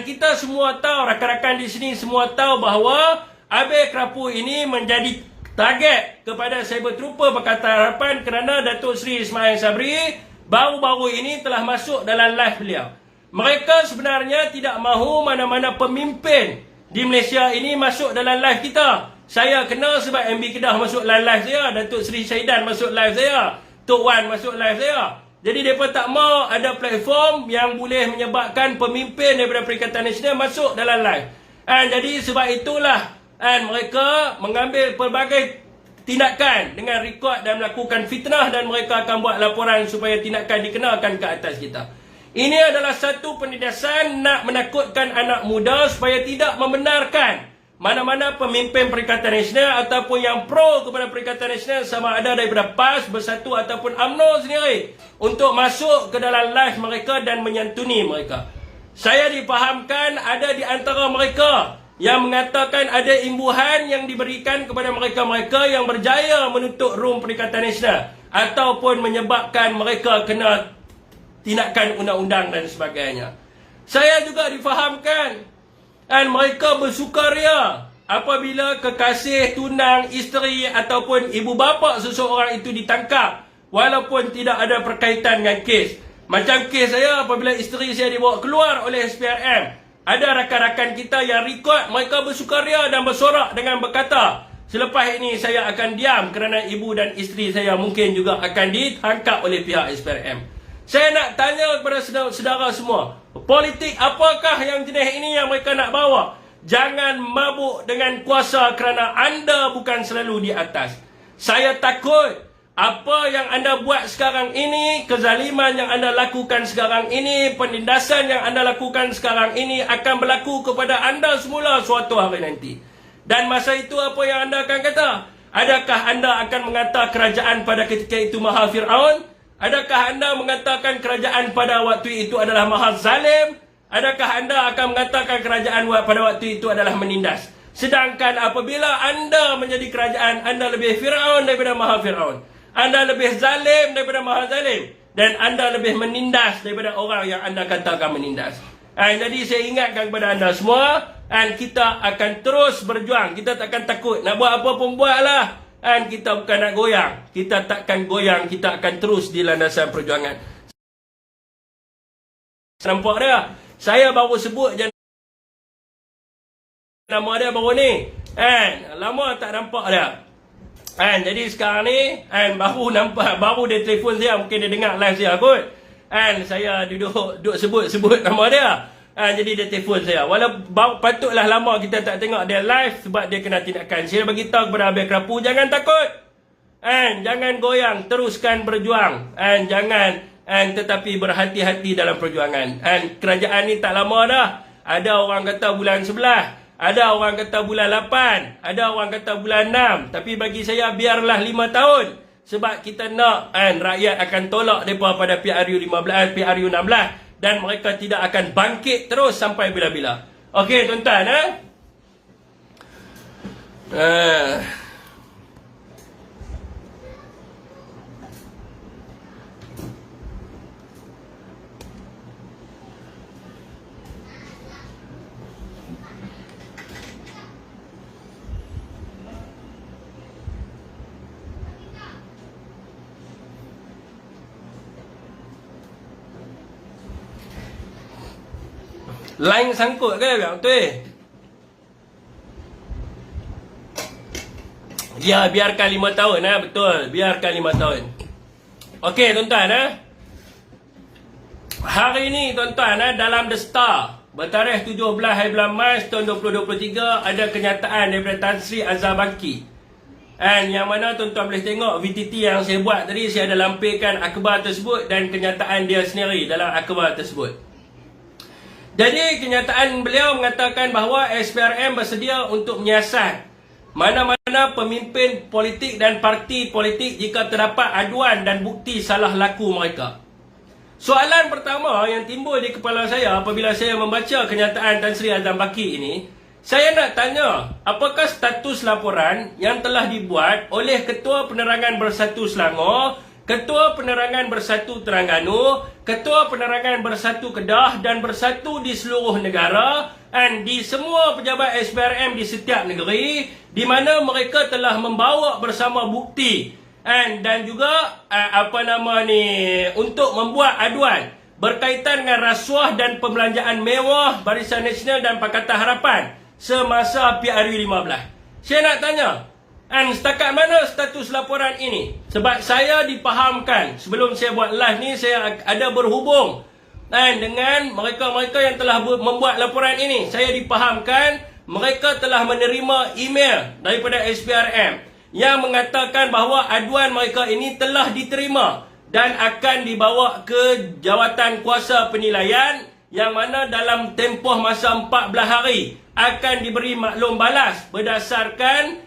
Kita semua tahu, rakan-rakan di sini semua tahu bahawa Abel Kerapu ini menjadi target kepada Cyber Trooper Pakatan Harapan kerana Datuk Seri Ismail Sabri baru-baru ini telah masuk dalam live beliau. Mereka sebenarnya tidak mahu mana-mana pemimpin di Malaysia ini masuk dalam live kita. Saya kena sebab MB Kedah masuk dalam live saya, Datuk Seri Syaidan masuk live saya, Tok Wan masuk live saya. Jadi mereka tak mahu ada platform yang boleh menyebabkan pemimpin daripada Perikatan Nasional masuk dalam live. Jadi sebab itulah mereka mengambil pelbagai tindakan dengan rekod dan melakukan fitnah, dan mereka akan buat laporan supaya tindakan dikenakan ke atas kita. Ini adalah satu penindasan nak menakutkan anak muda supaya tidak membenarkan mana-mana pemimpin Perikatan Nasional ataupun yang pro kepada Perikatan Nasional, sama ada daripada PAS, Bersatu ataupun UMNO sendiri, untuk masuk ke dalam live mereka dan menyantuni mereka. Saya difahamkan ada di antara mereka yang mengatakan ada imbuhan yang diberikan kepada mereka-mereka yang berjaya menutup room Perikatan Nasional ataupun menyebabkan mereka kena tindakan undang-undang dan sebagainya. Saya juga difahamkan mereka bersukaria apabila kekasih, tunang, isteri ataupun ibu bapa seseorang itu ditangkap walaupun tidak ada berkaitan dengan kes. Macam kes saya, apabila isteri saya dibawa keluar oleh SPRM, ada rakan-rakan kita yang rekod mereka bersukaria dan bersorak dengan berkata, selepas ini saya akan diam kerana ibu dan isteri saya mungkin juga akan ditangkap oleh pihak SPRM. Saya nak tanya kepada saudara semua, politik apakah yang jenis ini yang mereka nak bawa? Jangan mabuk dengan kuasa kerana anda bukan selalu di atas. Saya takut apa yang anda buat sekarang ini, kezaliman yang anda lakukan sekarang ini, penindasan yang anda lakukan sekarang ini akan berlaku kepada anda semula suatu hari nanti. Dan masa itu apa yang anda akan kata? Adakah anda akan mengata kerajaan pada ketika itu maha Fir'aun? Adakah anda mengatakan kerajaan pada waktu itu adalah maha zalim? Adakah anda akan mengatakan kerajaan pada waktu itu adalah menindas? Sedangkan apabila anda menjadi kerajaan, anda lebih Fir'aun daripada maha Fir'aun. Anda lebih zalim daripada maha zalim. Dan anda lebih menindas daripada orang yang anda katakan menindas. Jadi saya ingatkan kepada anda semua, kita akan terus berjuang. Kita takkan takut. Nak buat apa pun buatlah. Kita bukan nak goyang. Kita takkan goyang. Kita akan terus di landasan perjuangan. Nampak dia? Saya baru sebut je nama dia baru ni. Lama tak nampak dia. Jadi sekarang ni baru nampak, baru dia telefon saya, mungkin dia dengar live saya kot. Saya duduk sebut nama dia. Jadi dia telefon saya. Walau patutlah lama kita tak tengok dia live sebab dia kena tindakan. Saya beritahu kepada Abel Kerapu, jangan takut. Jangan goyang, teruskan berjuang. Tetapi berhati-hati dalam perjuangan. Kerajaan ni tak lama dah. Ada orang kata bulan 11, ada orang kata bulan 8, ada orang kata bulan 6. Tapi bagi saya biarlah 5 tahun. Sebab kita nak rakyat akan tolak mereka pada PRU 15, PRU 16. Dan mereka tidak akan bangkit terus sampai bila-bila. Okey tuan-tuan. Line sangkut ke biar betul? Ya, biarkan 5 tahun betul. Biarkan 5 tahun. Okey tuan-tuan hari ni tuan-tuan dalam The Star bertarikh 17 hari bulan Mac tahun 2023 ada kenyataan daripada Tan Sri Azhar Baki. Yang mana tuan-tuan boleh tengok VTT yang saya buat tadi, saya ada lampirkan akhbar tersebut dan kenyataan dia sendiri dalam akhbar tersebut. Jadi kenyataan beliau mengatakan bahawa SPRM bersedia untuk menyiasat mana-mana pemimpin politik dan parti politik jika terdapat aduan dan bukti salah laku mereka. Soalan pertama yang timbul di kepala saya apabila saya membaca kenyataan Tan Sri Azhar Baki ini, saya nak tanya, apakah status laporan yang telah dibuat oleh Ketua Penerangan Bersatu Selangor, Ketua Penerangan Bersatu Terengganu, Ketua Penerangan Bersatu Kedah dan Bersatu di seluruh negara dan di semua pejabat SPRM di setiap negeri, di mana mereka telah membawa bersama bukti dan juga untuk membuat aduan berkaitan dengan rasuah dan pembelanjaan mewah Barisan Nasional dan Pakatan Harapan semasa PRU 15. Saya nak tanya, setakat mana status laporan ini? Sebab saya dipahamkan, sebelum saya buat live ni, saya ada berhubung dengan mereka-mereka yang telah membuat laporan ini. Saya dipahamkan mereka telah menerima email daripada SPRM yang mengatakan bahawa aduan mereka ini telah diterima dan akan dibawa ke jawatan kuasa penilaian, yang mana dalam tempoh masa 14 hari akan diberi maklum balas berdasarkan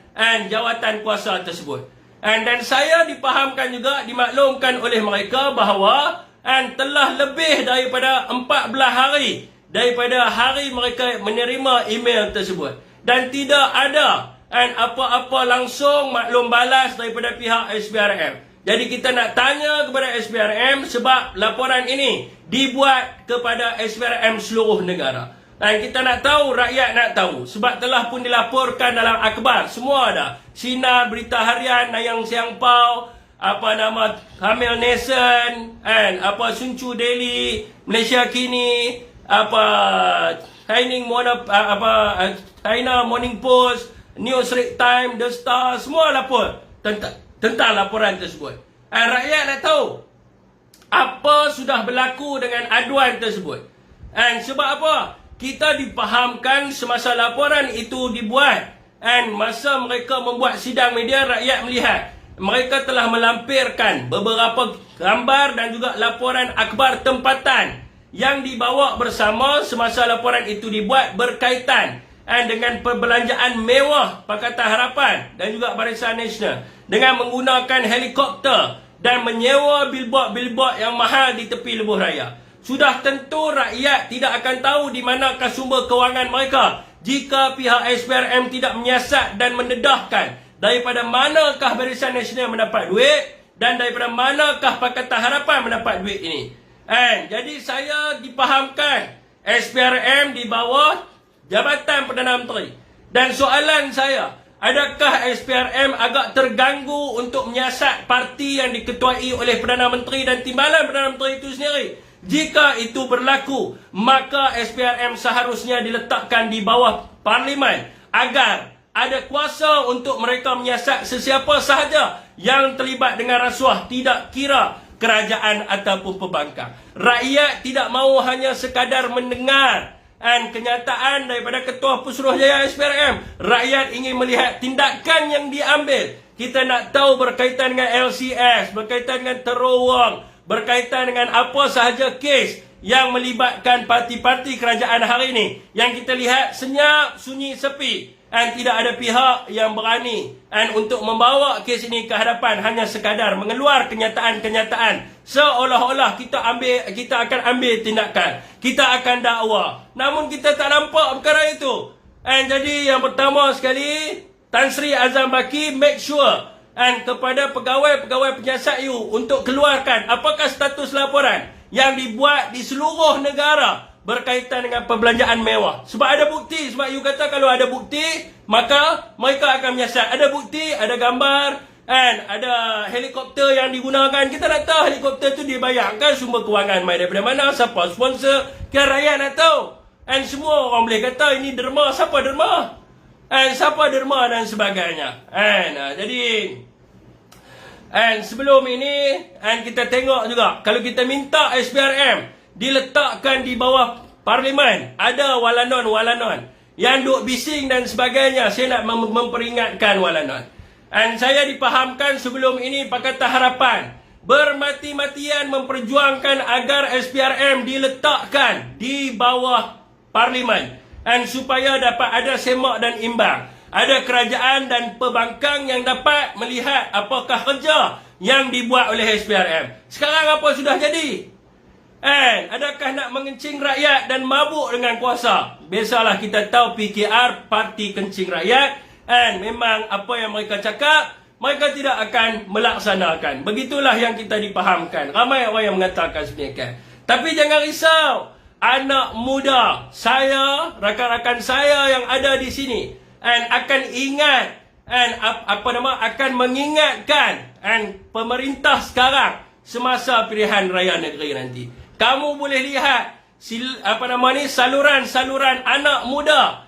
jawatan kuasa tersebut. Dan saya dipahamkan juga, dimaklumkan oleh mereka bahawa telah lebih daripada 14 hari daripada hari mereka menerima email tersebut dan tidak ada apa-apa langsung maklum balas daripada pihak SPRM. Jadi kita nak tanya kepada SPRM sebab laporan ini dibuat kepada SPRM seluruh negara. Dan kita nak tahu, rakyat nak tahu. Sebab telah pun dilaporkan dalam akhbar. Semua ada. Sinar, Berita Harian, Nayang Siang Pau, Hamil Nation, Suncu Daily, Malaysia Kini, China Morning Post, News Straits Times, The Star, semua lapor tentang laporan tersebut. Rakyat nak tahu apa sudah berlaku dengan aduan tersebut. Sebab apa? Kita dipahamkan semasa laporan itu dibuat masa mereka membuat sidang media, rakyat melihat mereka telah melampirkan beberapa gambar dan juga laporan akhbar tempatan yang dibawa bersama semasa laporan itu dibuat berkaitan dengan perbelanjaan mewah Pakatan Harapan dan juga Barisan Nasional dengan menggunakan helikopter dan menyewa billboard yang mahal di tepi lebuh raya. Sudah tentu rakyat tidak akan tahu di manakah sumber kewangan mereka jika pihak SPRM tidak menyiasat dan mendedahkan daripada manakah Barisan Nasional mendapat duit dan daripada manakah Pakatan Harapan mendapat duit ini. Jadi saya dipahamkan SPRM di bawah Jabatan Perdana Menteri. Dan soalan saya, adakah SPRM agak terganggu untuk menyiasat parti yang diketuai oleh Perdana Menteri dan timbalan Perdana Menteri itu sendiri? Jika itu berlaku, maka SPRM seharusnya diletakkan di bawah Parlimen agar ada kuasa untuk mereka menyiasat sesiapa sahaja yang terlibat dengan rasuah, tidak kira kerajaan ataupun pembangkang. Rakyat tidak mahu hanya sekadar mendengar kenyataan daripada Ketua Pesuruhjaya SPRM. Rakyat ingin melihat tindakan yang diambil. Kita nak tahu berkaitan dengan LCS, berkaitan dengan Terowong, berkaitan dengan apa sahaja kes yang melibatkan parti-parti kerajaan hari ini. Yang kita lihat senyap, sunyi, sepi. Tidak ada pihak yang berani untuk membawa kes ini ke hadapan, hanya sekadar mengeluar kenyataan-kenyataan seolah-olah kita akan ambil tindakan, kita akan dakwa. Namun kita tak nampak perkara itu. Jadi yang pertama sekali, Tan Sri Azhar Baki make sure kepada pegawai-pegawai penyiasat you untuk keluarkan apakah status laporan yang dibuat di seluruh negara berkaitan dengan perbelanjaan mewah. Sebab ada bukti. Sebab you kata kalau ada bukti, maka mereka akan menyiasat. Ada bukti, ada gambar, ada helikopter yang digunakan. Kita nak tahu helikopter tu dibayarkan, sumber kewangan mai daripada mana, siapa sponsor. Kan rakyat nak tahu. And semua orang boleh kata ini derma, siapa derma? And siapa derma dan sebagainya. And sebelum ini, and kita tengok juga, kalau kita minta SPRM diletakkan di bawah Parlimen, ada walanon-walanon yang duk bising dan sebagainya. Saya nak memperingatkan walanon. And saya dipahamkan sebelum ini Pakatan Harapan bermati-matian memperjuangkan agar SPRM diletakkan di bawah Parlimen, and supaya dapat ada semak dan imbang. Ada kerajaan dan pembangkang yang dapat melihat apakah kerja yang dibuat oleh SPRM. Sekarang apa sudah jadi? Adakah nak mengencing rakyat dan mabuk dengan kuasa? Biasalah kita tahu PKR, Parti Kencing Rakyat. Memang apa yang mereka cakap, mereka tidak akan melaksanakan. Begitulah yang kita dipahamkan. Ramai orang yang mengatakan sebenarnya. Tapi jangan risau. Anak muda saya, rakan-rakan saya yang ada di sini, akan ingat, akan mengingatkan pemerintah sekarang semasa pilihan raya negeri nanti. Kamu boleh lihat saluran-saluran anak muda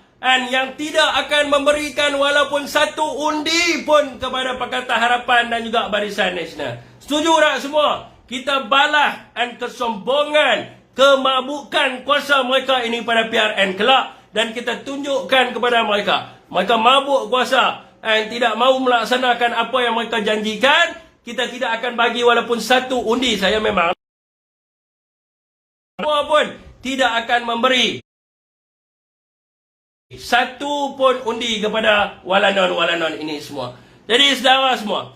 yang tidak akan memberikan walaupun satu undi pun kepada Pakatan Harapan dan juga Barisan Nasional. Setuju tak semua? Kita balas kesombongan, kemabukan kuasa mereka ini pada PRN kelak, dan kita tunjukkan kepada mereka mabuk kuasa dan tidak mahu melaksanakan apa yang mereka janjikan. Kita tidak akan bagi walaupun satu undi. Saya memang semua pun tidak akan memberi satu pun undi kepada walanon-walanon ini semua. Jadi saudara semua,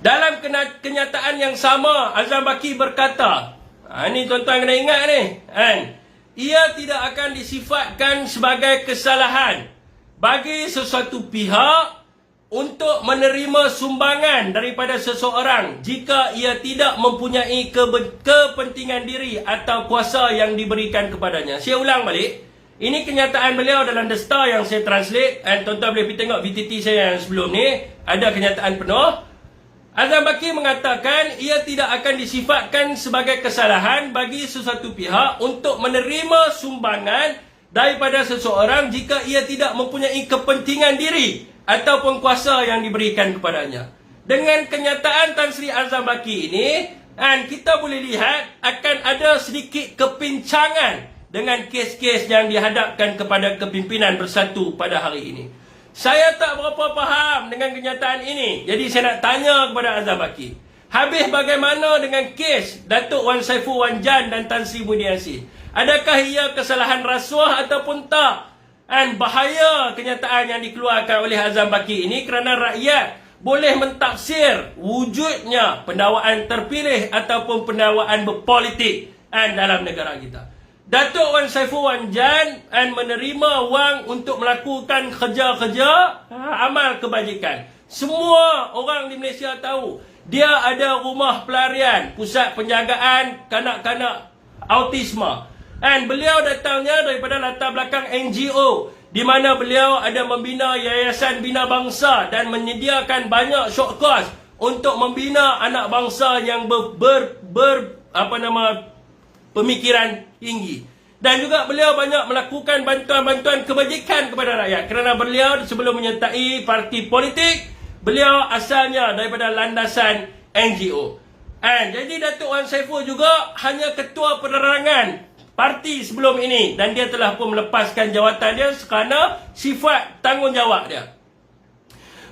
dalam kenyataan yang sama, Azam Baki berkata, ini tuan-tuan kena ingat ni, ia tidak akan disifatkan sebagai kesalahan bagi sesuatu pihak untuk menerima sumbangan daripada seseorang jika ia tidak mempunyai kepentingan diri atau kuasa yang diberikan kepadanya. Saya ulang balik. Ini kenyataan beliau dalam The Star yang saya translate. Tuan-tuan boleh pergi tengok VTT saya yang sebelum ni. Ada kenyataan penuh. Azam Baki mengatakan ia tidak akan disifatkan sebagai kesalahan bagi sesuatu pihak untuk menerima sumbangan daripada seseorang jika ia tidak mempunyai kepentingan diri ataupun kuasa yang diberikan kepadanya. Dengan kenyataan Tan Sri Azam Baki ini, kita boleh lihat akan ada sedikit kepincangan dengan kes-kes yang dihadapkan kepada kepimpinan Bersatu pada hari ini. Saya tak berapa faham dengan kenyataan ini. Jadi saya nak tanya kepada Azam Baki, habis bagaimana dengan kes Datuk Wan Saiful Wan Jan dan Tan Sri Muhyiddin Yassin? Adakah ia kesalahan rasuah ataupun tak? Bahaya kenyataan yang dikeluarkan oleh Azam Baki ini kerana rakyat boleh mentafsir wujudnya pendakwaan terpilih ataupun pendakwaan berpolitik dalam negara kita. Datuk Wan Saiful Wan Jan menerima wang untuk melakukan kerja-kerja amal kebajikan. Semua orang di Malaysia tahu dia ada rumah pelarian, pusat penjagaan kanak-kanak autisma. Beliau datangnya daripada latar belakang NGO, di mana beliau ada membina Yayasan Bina Bangsa dan menyediakan banyak short course untuk membina anak bangsa yang pemikiran tinggi. Dan juga beliau banyak melakukan bantuan-bantuan kebajikan kepada rakyat. Kerana beliau sebelum menyertai parti politik, beliau asalnya daripada landasan NGO. Jadi Datuk Wan Saiful juga hanya ketua penerangan parti sebelum ini, dan dia telah pun melepaskan jawatan dia kerana sifat tanggungjawab dia.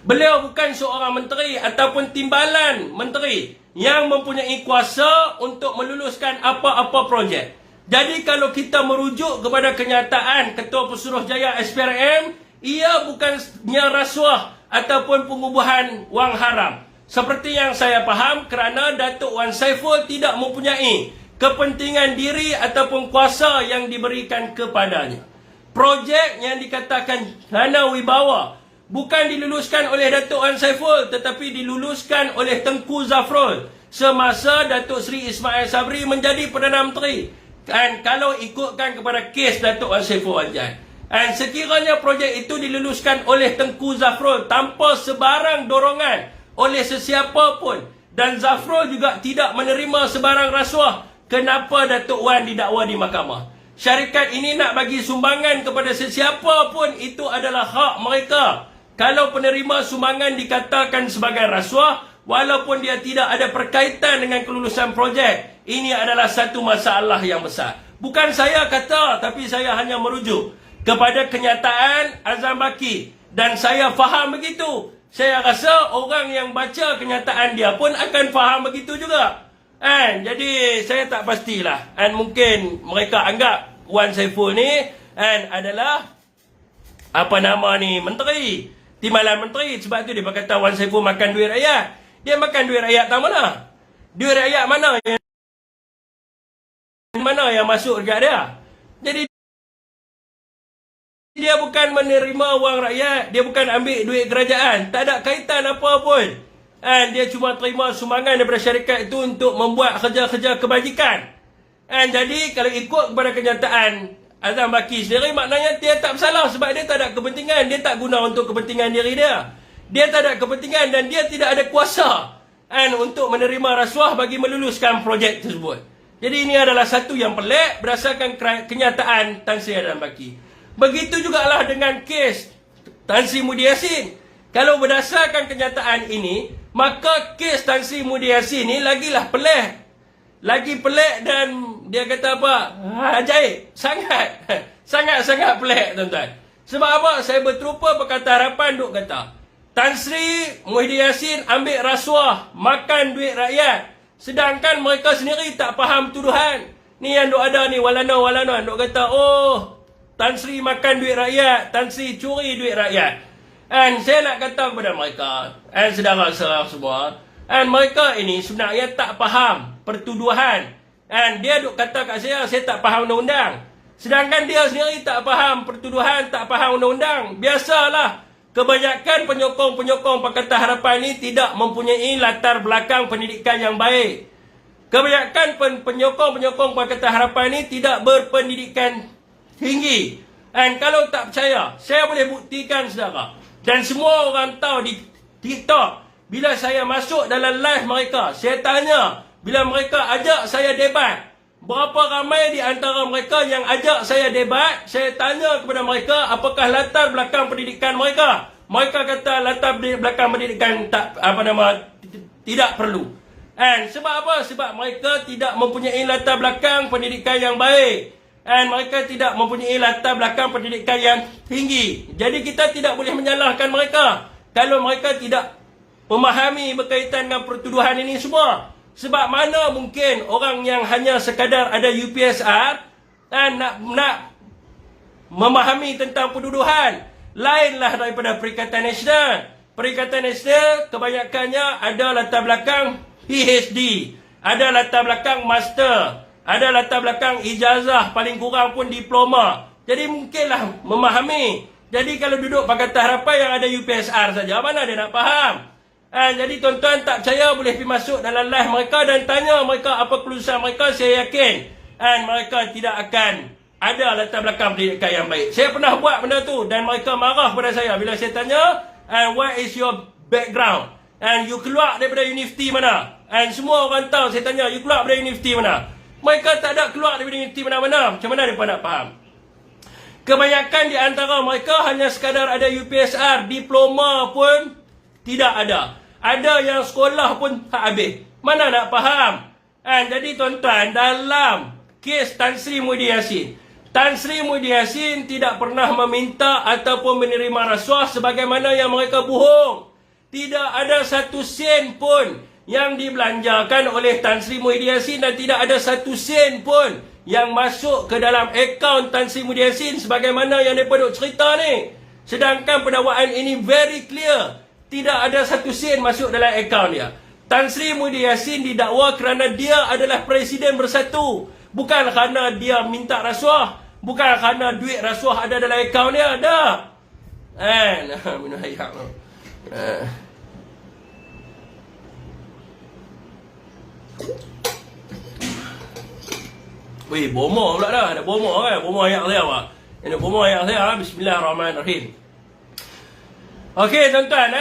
Beliau bukan seorang menteri ataupun timbalan menteri yang mempunyai kuasa untuk meluluskan apa-apa projek. Jadi kalau kita merujuk kepada kenyataan Ketua Pesuruhjaya SPRM, ia bukannya rasuah ataupun pengubuhan wang haram. Seperti yang saya faham, kerana Datuk Wan Saiful tidak mempunyai kepentingan diri ataupun kuasa yang diberikan kepadanya. Projek yang dikatakan Hana Wibawa bukan diluluskan oleh Datuk Wan Saiful, tetapi diluluskan oleh Tengku Zafrul semasa Datuk Seri Ismail Sabri menjadi Perdana Menteri. Kalau ikutkan kepada kes Datuk Wan Saiful Wan Jan, sekiranya projek itu diluluskan oleh Tengku Zafrul tanpa sebarang dorongan oleh sesiapa pun, dan Zafrul juga tidak menerima sebarang rasuah, kenapa Datuk Wan didakwa di mahkamah? syarikat ini nak bagi sumbangan kepada sesiapa pun, itu adalah hak mereka. Kalau penerima sumbangan dikatakan sebagai rasuah, walaupun dia tidak ada berkaitan dengan kelulusan projek, ini adalah satu masalah yang besar. Bukan saya kata, tapi saya hanya merujuk kepada kenyataan Azam Baki. Dan saya faham begitu. Saya rasa orang yang baca kenyataan dia pun akan faham begitu juga. Jadi saya tak pastilah. Mungkin mereka anggap Wan Saiful ni adalah menteri, timbalan menteri. Sebab tu dia berkata Wan Saiful makan duit rakyat. Dia makan duit rakyat tak mana? Duit rakyat mana yang masuk dekat dia? Jadi dia bukan menerima wang rakyat, dia bukan ambil duit kerajaan, tak ada kaitan apa pun. Dia cuma terima sumbangan daripada syarikat itu untuk membuat kerja-kerja kebajikan. Jadi kalau ikut kepada kenyataan Azam Baki sendiri, maknanya dia tak bersalah sebab dia tak ada kepentingan, dia tak guna untuk kepentingan diri dia. Dia tak ada kepentingan dan dia tidak ada kuasa untuk menerima rasuah bagi meluluskan projek tersebut. Jadi ini adalah satu yang pelik berdasarkan kenyataan Tan Sri Azam Baki. Begitu jugalah dengan kes Tan Sri Mudi Yassin. Kalau berdasarkan kenyataan ini, maka kes Tan Sri Mudi Yassin ni lagilah pelik. Lagi pelik dan dia kata apa? Ajaib. Sangat. Sangat-sangat pelik, tuan-tuan. Sebab apa? Saya berterupa Pakatan Harapan duk kata Tan Sri Mudi Yassin ambil rasuah, makan duit rakyat. Sedangkan mereka sendiri tak faham tuduhan. Ni yang duk ada ni, walana-walana duk kata, Tan Sri makan duit rakyat, Tan Sri curi duit rakyat. Saya nak kata kepada mereka, saudara-saudara semua, mereka ini sebenarnya tak faham pertuduhan. Dia duk kata kat saya tak faham undang-undang. Sedangkan dia sendiri tak faham pertuduhan, tak faham undang-undang. Biasalah, kebanyakan penyokong-penyokong Pakatan Harapan ini tidak mempunyai latar belakang pendidikan yang baik. Kebanyakan penyokong-penyokong Pakatan Harapan ini tidak berpendidikan tinggi. Kalau tak percaya, saya boleh buktikan, saudara. Dan semua orang tahu di TikTok, bila saya masuk dalam live mereka, saya tanya, bila mereka ajak saya debat, berapa ramai di antara mereka yang ajak saya debat, saya tanya kepada mereka, apakah latar belakang pendidikan mereka? Mereka kata latar belakang pendidikan tidak perlu. Sebab apa? Sebab mereka tidak mempunyai latar belakang pendidikan yang baik. Mereka tidak mempunyai latar belakang pendidikan yang tinggi. Jadi kita tidak boleh menyalahkan mereka kalau mereka tidak memahami berkaitan dengan pertuduhan ini semua. Sebab mana mungkin orang yang hanya sekadar ada UPSR nak memahami tentang pertuduhan. Lainlah daripada Perikatan Nasional. Perikatan Nasional kebanyakannya ada latar belakang PhD, ada latar belakang master, ada latar belakang ijazah, paling kurang pun diploma. Jadi mungkinlah memahami. Jadi kalau duduk Pakatan Harapan yang ada UPSR saja, mana dia nak faham? Jadi tuan-tuan tak percaya, boleh pergi masuk dalam live mereka dan tanya mereka apa kelulusan mereka. Saya yakin mereka tidak akan ada latar belakang pendidikan yang baik. Saya pernah buat benda tu dan mereka marah pada saya bila saya tanya, what is your background? You keluar daripada universiti mana? Semua orang tahu saya tanya, you keluar daripada universiti mana? Mereka tak ada keluar daripada universiti mana-mana. Macam mana mereka nak faham? Kebanyakan di antara mereka hanya sekadar ada UPSR, diploma pun tidak ada. Ada yang sekolah pun tak habis. Mana nak faham? Jadi tuan-tuan, dalam kes Tan Sri Mudi Yassin, Tan Sri Mudi Yassin tidak pernah meminta ataupun menerima rasuah sebagaimana yang mereka bohong. Tidak ada satu sen pun yang dibelanjakan oleh Tan Sri Mudi Yassin dan tidak ada satu sen pun yang masuk ke dalam akaun Tan Sri Mudi Yassin sebagaimana yang mereka duk cerita ni. Sedangkan pendakwaan ini very clear. Tidak ada satu sen masuk dalam akaun dia. Tan Sri Mudi Yassin didakwa kerana dia adalah Presiden Bersatu. Bukan kerana dia minta rasuah. Bukan kerana duit rasuah ada dalam akaun dia. Dah. Minum air. Wih, bomo pula dah. Ada bomo kan? Bomo ayat saya apa? Ini bomo ayat saya. Bismillahirrahmanirrahim. Okey, tuan-tuan.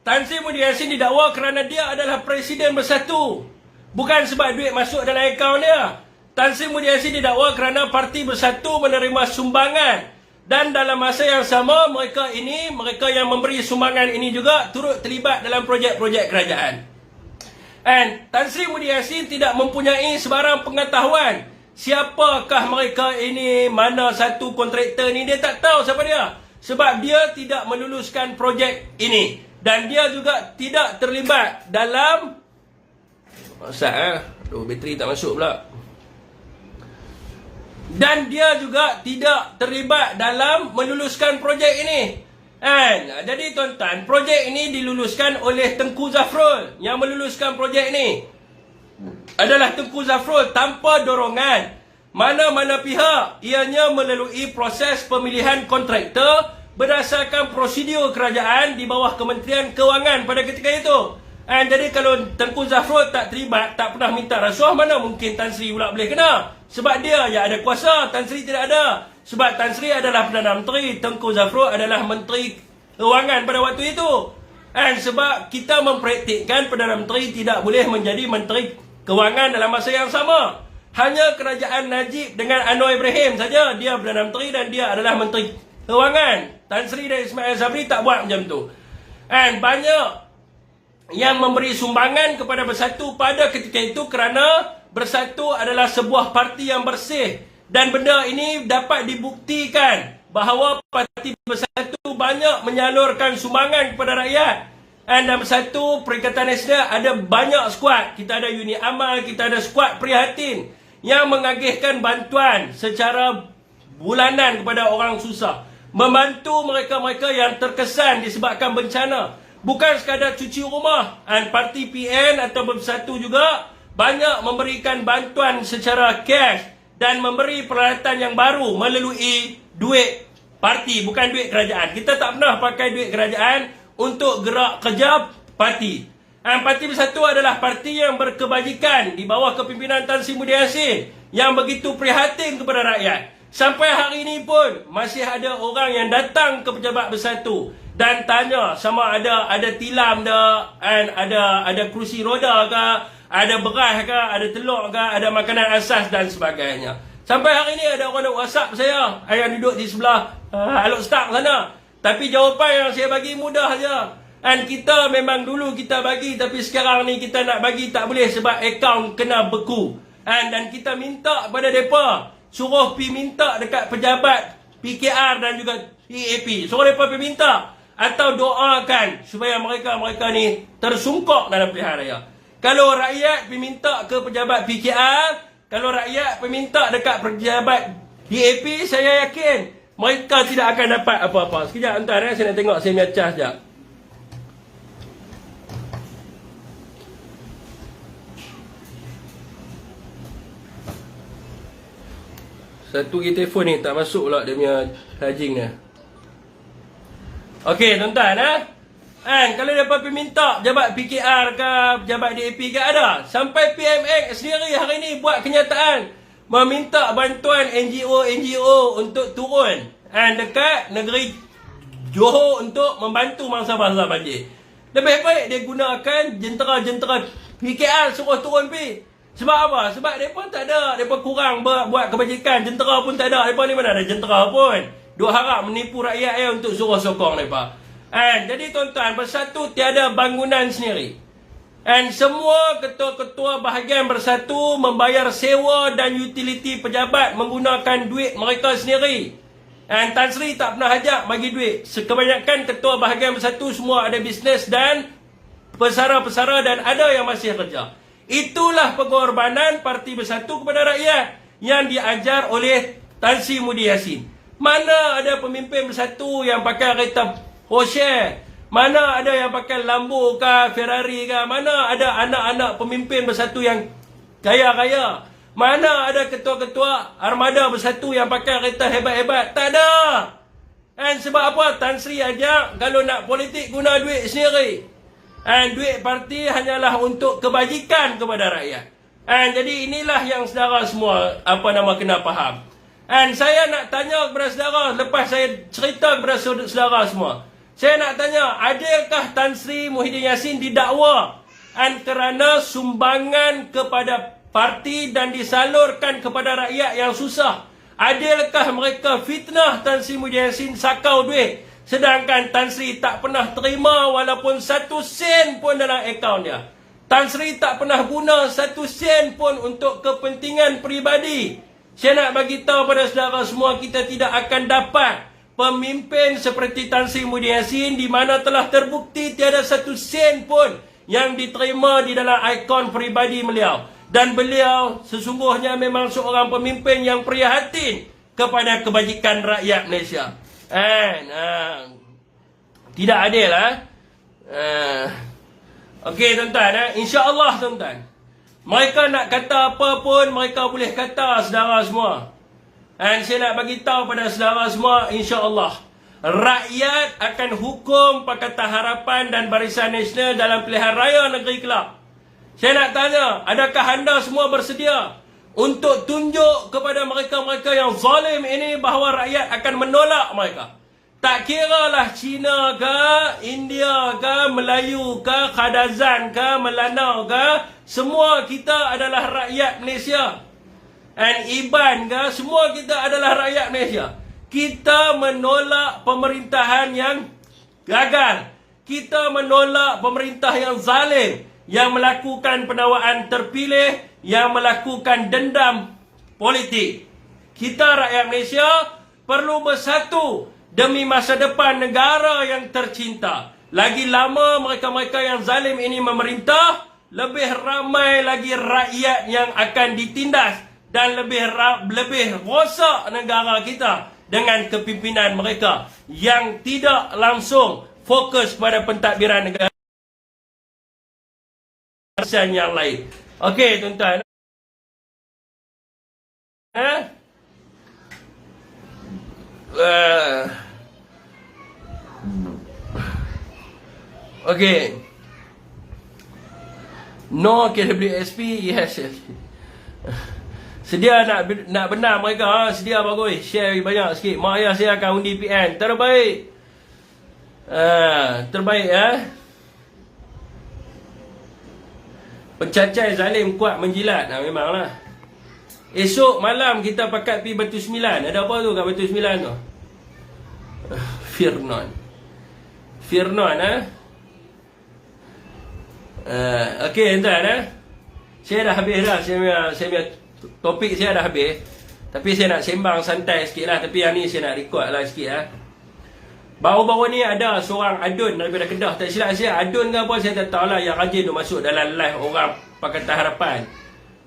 Tan Sri Mudi Yassin didakwa kerana dia adalah Presiden Bersatu. Bukan sebab duit masuk dalam akaun dia. Tan Sri Muhyiddin Yassin didakwa kerana Parti Bersatu menerima sumbangan, dan dalam masa yang sama mereka yang memberi sumbangan ini juga turut terlibat dalam projek-projek kerajaan. And Tan Sri Muhyiddin Yassin tidak mempunyai sebarang pengetahuan siapakah mereka ini, mana satu kontraktor ni, dia tak tahu siapa dia. Sebab dia tidak meluluskan projek ini, dan dia juga tidak terlibat dalam bateri tak masuk pula. Dan dia juga tidak terlibat dalam meluluskan projek ini. Jadi tuan-tuan, projek ini diluluskan oleh Tengku Zafrul. Yang meluluskan projek ini adalah Tengku Zafrul tanpa dorongan mana-mana pihak. Ianya melalui proses pemilihan kontraktor berdasarkan prosedur kerajaan di bawah Kementerian Kewangan pada ketika itu. Jadi kalau Tengku Zafrul tak terlibat, tak pernah minta rasuah, mana mungkin Tan Sri pula boleh kena? Sebab dia yang ada kuasa, Tan Sri tidak ada. Sebab Tan Sri adalah Perdana Menteri, Tengku Zafrul adalah Menteri Kewangan pada waktu itu. Sebab kita mempraktikkan Perdana Menteri tidak boleh menjadi Menteri Kewangan dalam masa yang sama. Hanya kerajaan Najib dengan Anwar Ibrahim saja, dia Perdana Menteri dan dia adalah Menteri Kewangan. Tan Sri dan Ismail Sabri tak buat macam tu. Banyak yang memberi sumbangan kepada Bersatu pada ketika itu kerana Bersatu adalah sebuah parti yang bersih, dan benda ini dapat dibuktikan bahawa Parti Bersatu banyak menyalurkan sumbangan kepada rakyat. Dan Bersatu Perikatan Nasional ada banyak skuad. Kita ada unit amal, kita ada skuad prihatin yang mengagihkan bantuan secara bulanan kepada orang susah, membantu mereka-mereka yang terkesan disebabkan bencana. Bukan sekadar cuci rumah. Parti PN atau Bersatu juga banyak memberikan bantuan secara cash dan memberi peralatan yang baru melalui duit parti, bukan duit kerajaan. Kita tak pernah pakai duit kerajaan untuk gerak kerja parti. Parti Bersatu adalah parti yang berkebajikan di bawah kepimpinan Tan Sri Muhyiddin Yassin yang begitu prihatin kepada rakyat. Sampai hari ini pun masih ada orang yang datang ke pejabat Bersatu dan tanya sama ada tilam dah, ada kerusi roda ke, ada beras ke, ada telur ke, ada makanan asas dan sebagainya. Sampai hari ini ada orang nak WhatsApp saya yang duduk di sebelah Alok Start sana. Tapi jawapan yang saya bagi mudah saja. Kita memang dulu kita bagi, tapi sekarang ni kita nak bagi tak boleh sebab akaun kena beku. Dan kita minta kepada mereka, suruh pergi minta dekat pejabat PKR dan juga EAP. Suruh mereka pergi minta atau doakan supaya mereka ni tersungkok dalam pilihan raya. Kalau rakyat pergi minta ke pejabat PKR, kalau rakyat pergi minta dekat pejabat EAP, saya yakin mereka tidak akan dapat apa-apa. Sekejap entah, saya nak tengok, saya punya cas sekejap. Satu lagi telefon ni tak masuk pula dia punya charging dia. Okey tuan-tuan kalau mereka pergi minta pejabat PKR ke pejabat DAP ke ada. Sampai PMX sendiri hari ni buat kenyataan meminta bantuan NGO untuk turun dekat negeri Johor untuk membantu mangsa-mangsa banjir. Lebih baik dia gunakan jentera-jentera PKR suruh turun pergi. Sebab apa? Sebab mereka tak ada, mereka kurang buat kebajikan. Jentera pun tak ada, mereka ni mana ada jentera pun. Duk harap menipu rakyat untuk suruh sokong mereka. Jadi tuan-tuan, Bersatu tiada bangunan sendiri. Semua ketua-ketua bahagian Bersatu membayar sewa dan utiliti pejabat menggunakan duit mereka sendiri. Tan Sri tak pernah ajak bagi duit. Kebanyakan ketua bahagian Bersatu semua ada bisnes dan pesara-pesara dan ada yang masih kerja. Itulah pengorbanan Parti Bersatu kepada rakyat yang diajar oleh Tan Sri Muhyiddin Yassin. Mana ada pemimpin Bersatu yang pakai kereta Porsche? Mana ada yang pakai Lambo ke, Ferrari ke? Mana ada anak-anak pemimpin Bersatu yang kaya-kaya? Mana ada ketua-ketua armada Bersatu yang pakai kereta hebat-hebat? Tak ada. Sebab apa? Tan Sri ajak kalau nak politik guna duit sendiri. Duit parti hanyalah untuk kebajikan kepada rakyat. Jadi inilah yang saudara semua kena faham. Saya nak tanya kepada saudara, lepas saya cerita kepada saudara semua, saya nak tanya, adakah Tan Sri Muhyiddin Yassin didakwa kerana sumbangan kepada parti dan disalurkan kepada rakyat yang susah. Adilkah mereka fitnah Tan Sri Muhyiddin Yassin sakau duit, sedangkan Tan Sri tak pernah terima walaupun 1 sen pun dalam akaun dia. Tan Sri tak pernah guna 1 sen pun untuk kepentingan peribadi. Saya nak bagi tahu pada saudara semua, kita tidak akan dapat pemimpin seperti Tan Sri Muhyiddin Yassin di mana telah terbukti tiada 1 sen pun yang diterima di dalam akaun peribadi beliau. Dan beliau sesungguhnya memang seorang pemimpin yang prihatin kepada kebajikan rakyat Malaysia. Tidak adil Okey tuan-tuan, insya-Allah tuan-tuan. Mereka nak kata apa pun mereka boleh kata, saudara semua. Dan saya nak bagi tahu pada saudara semua, insya-Allah rakyat akan hukum Pakatan Harapan dan Barisan Nasional dalam pilihan raya negeri Kelab. Saya nak tanya, adakah anda semua bersedia untuk tunjuk kepada mereka-mereka yang zalim ini bahawa rakyat akan menolak mereka? Tak kiralah Cina ke, India ke, Melayu ke, Kadazan ke, Melanau ke, semua kita adalah rakyat Malaysia. Dan Iban ke, semua kita adalah rakyat Malaysia. Kita menolak pemerintahan yang gagal. Kita menolak pemerintah yang zalim, yang melakukan penawaan terpilih, yang melakukan dendam politik. Kita rakyat Malaysia perlu bersatu demi masa depan negara yang tercinta. Lagi lama mereka-mereka yang zalim ini memerintah, lebih ramai lagi rakyat yang akan ditindas dan lebih rosak negara kita dengan kepimpinan mereka yang tidak langsung fokus pada pentadbiran negara yang lain. Okey tuan-tuan. Okey. No KWSP, yes. Sedia nak benar mereka, sedia bagus. Share banyak sikit. Mak ayah saya akan undi PN. Terbaik. Terbaik Pencacai zalim kuat menjilat. Memanglah. Esok malam kita pakat pergi Batu 9. Ada apa tu kat Batu 9 tu? Firnon. Okey tuan saya dah habis dah. Saya punya topik saya dah habis. Tapi saya nak sembang santai sikit lah. Tapi yang ni saya nak record lah sikit Baru-baru ni ada seorang adun daripada Kedah. Tak silap saya, adun ke apa saya tak tahu lah, yang rajin duk masuk dalam live orang Pakatan Harapan.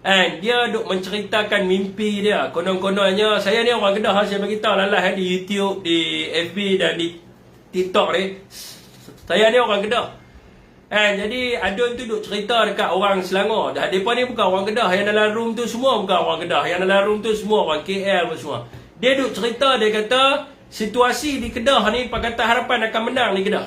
And dia duk menceritakan mimpi dia. Konon-kononnya, saya ni orang Kedah, saya beritahu lah live di YouTube, di FB dan di TikTok ni. Saya ni orang Kedah. Jadi adun tu duk cerita dekat orang Selangor. Dah depa ni bukan orang Kedah. Yang dalam room tu semua bukan orang Kedah. Yang dalam room tu semua orang KL pun semua. Dia duk cerita, dia kata situasi di Kedah ni Pakatan Harapan akan menang di Kedah.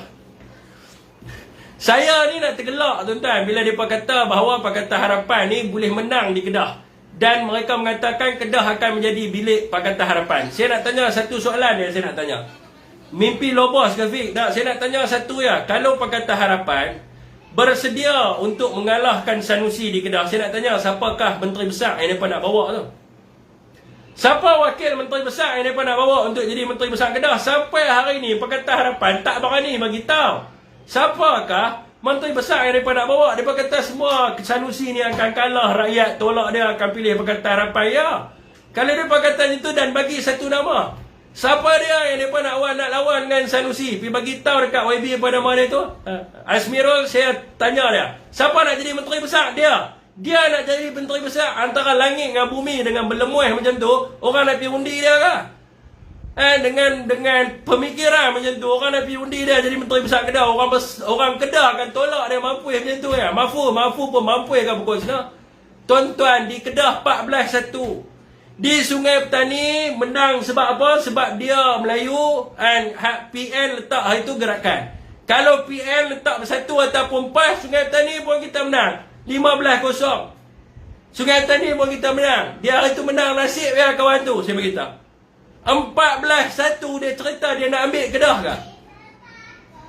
Saya ni nak tergelak tuan-tuan bila mereka kata bahawa Pakatan Harapan ni boleh menang di Kedah. Dan mereka mengatakan Kedah akan menjadi bilik Pakatan Harapan. Saya nak tanya satu soalan yang saya nak tanya. Mimpi lobos ke Fik? Tak, saya nak tanya satu ya. Kalau Pakatan Harapan bersedia untuk mengalahkan Sanusi di Kedah, saya nak tanya siapakah menteri besar yang mereka nak bawa tu? Siapa wakil menteri besar yang mereka nak bawa untuk jadi menteri besar Kedah? Sampai hari ni Pakatan Harapan tak berani bagi tahu siapakah menteri besar yang mereka nak bawa. Mereka kata semua Sanusi ni akan kalah, rakyat tolak dia, akan pilih Pakatan Harapan. Ya, kalau mereka kata itu dan bagi satu nama, siapa dia yang mereka nak lawan dengan Sanusi? Pergi bagi tahu dekat YB pada mana tu. Asmirul, saya tanya dia, siapa nak jadi menteri besar? Dia nak jadi menteri besar antara langit dengan bumi dengan berlemuih macam tu, orang nak pergi undi dia ke? Dengan pemikiran macam tu, orang nak pergi undi dia jadi menteri besar Kedah. Orang Kedah akan tolak dia mampu macam tu ya. Mampu pun mampu ke pukul sana. Tuan-tuan, di Kedah 14-1. Di Sungai Petani menang sebab apa? Sebab dia Melayu and PN letak hari tu gerakan. Kalau PN letak bersatu ataupun PAS, Sungai Petani pun kita menang 15-0. Sungai Petani pun kita menang. Dia hari tu menang, nasib ya kawan tu, saya beritahu. 14-1 dia cerita dia nak ambil Kedah ke?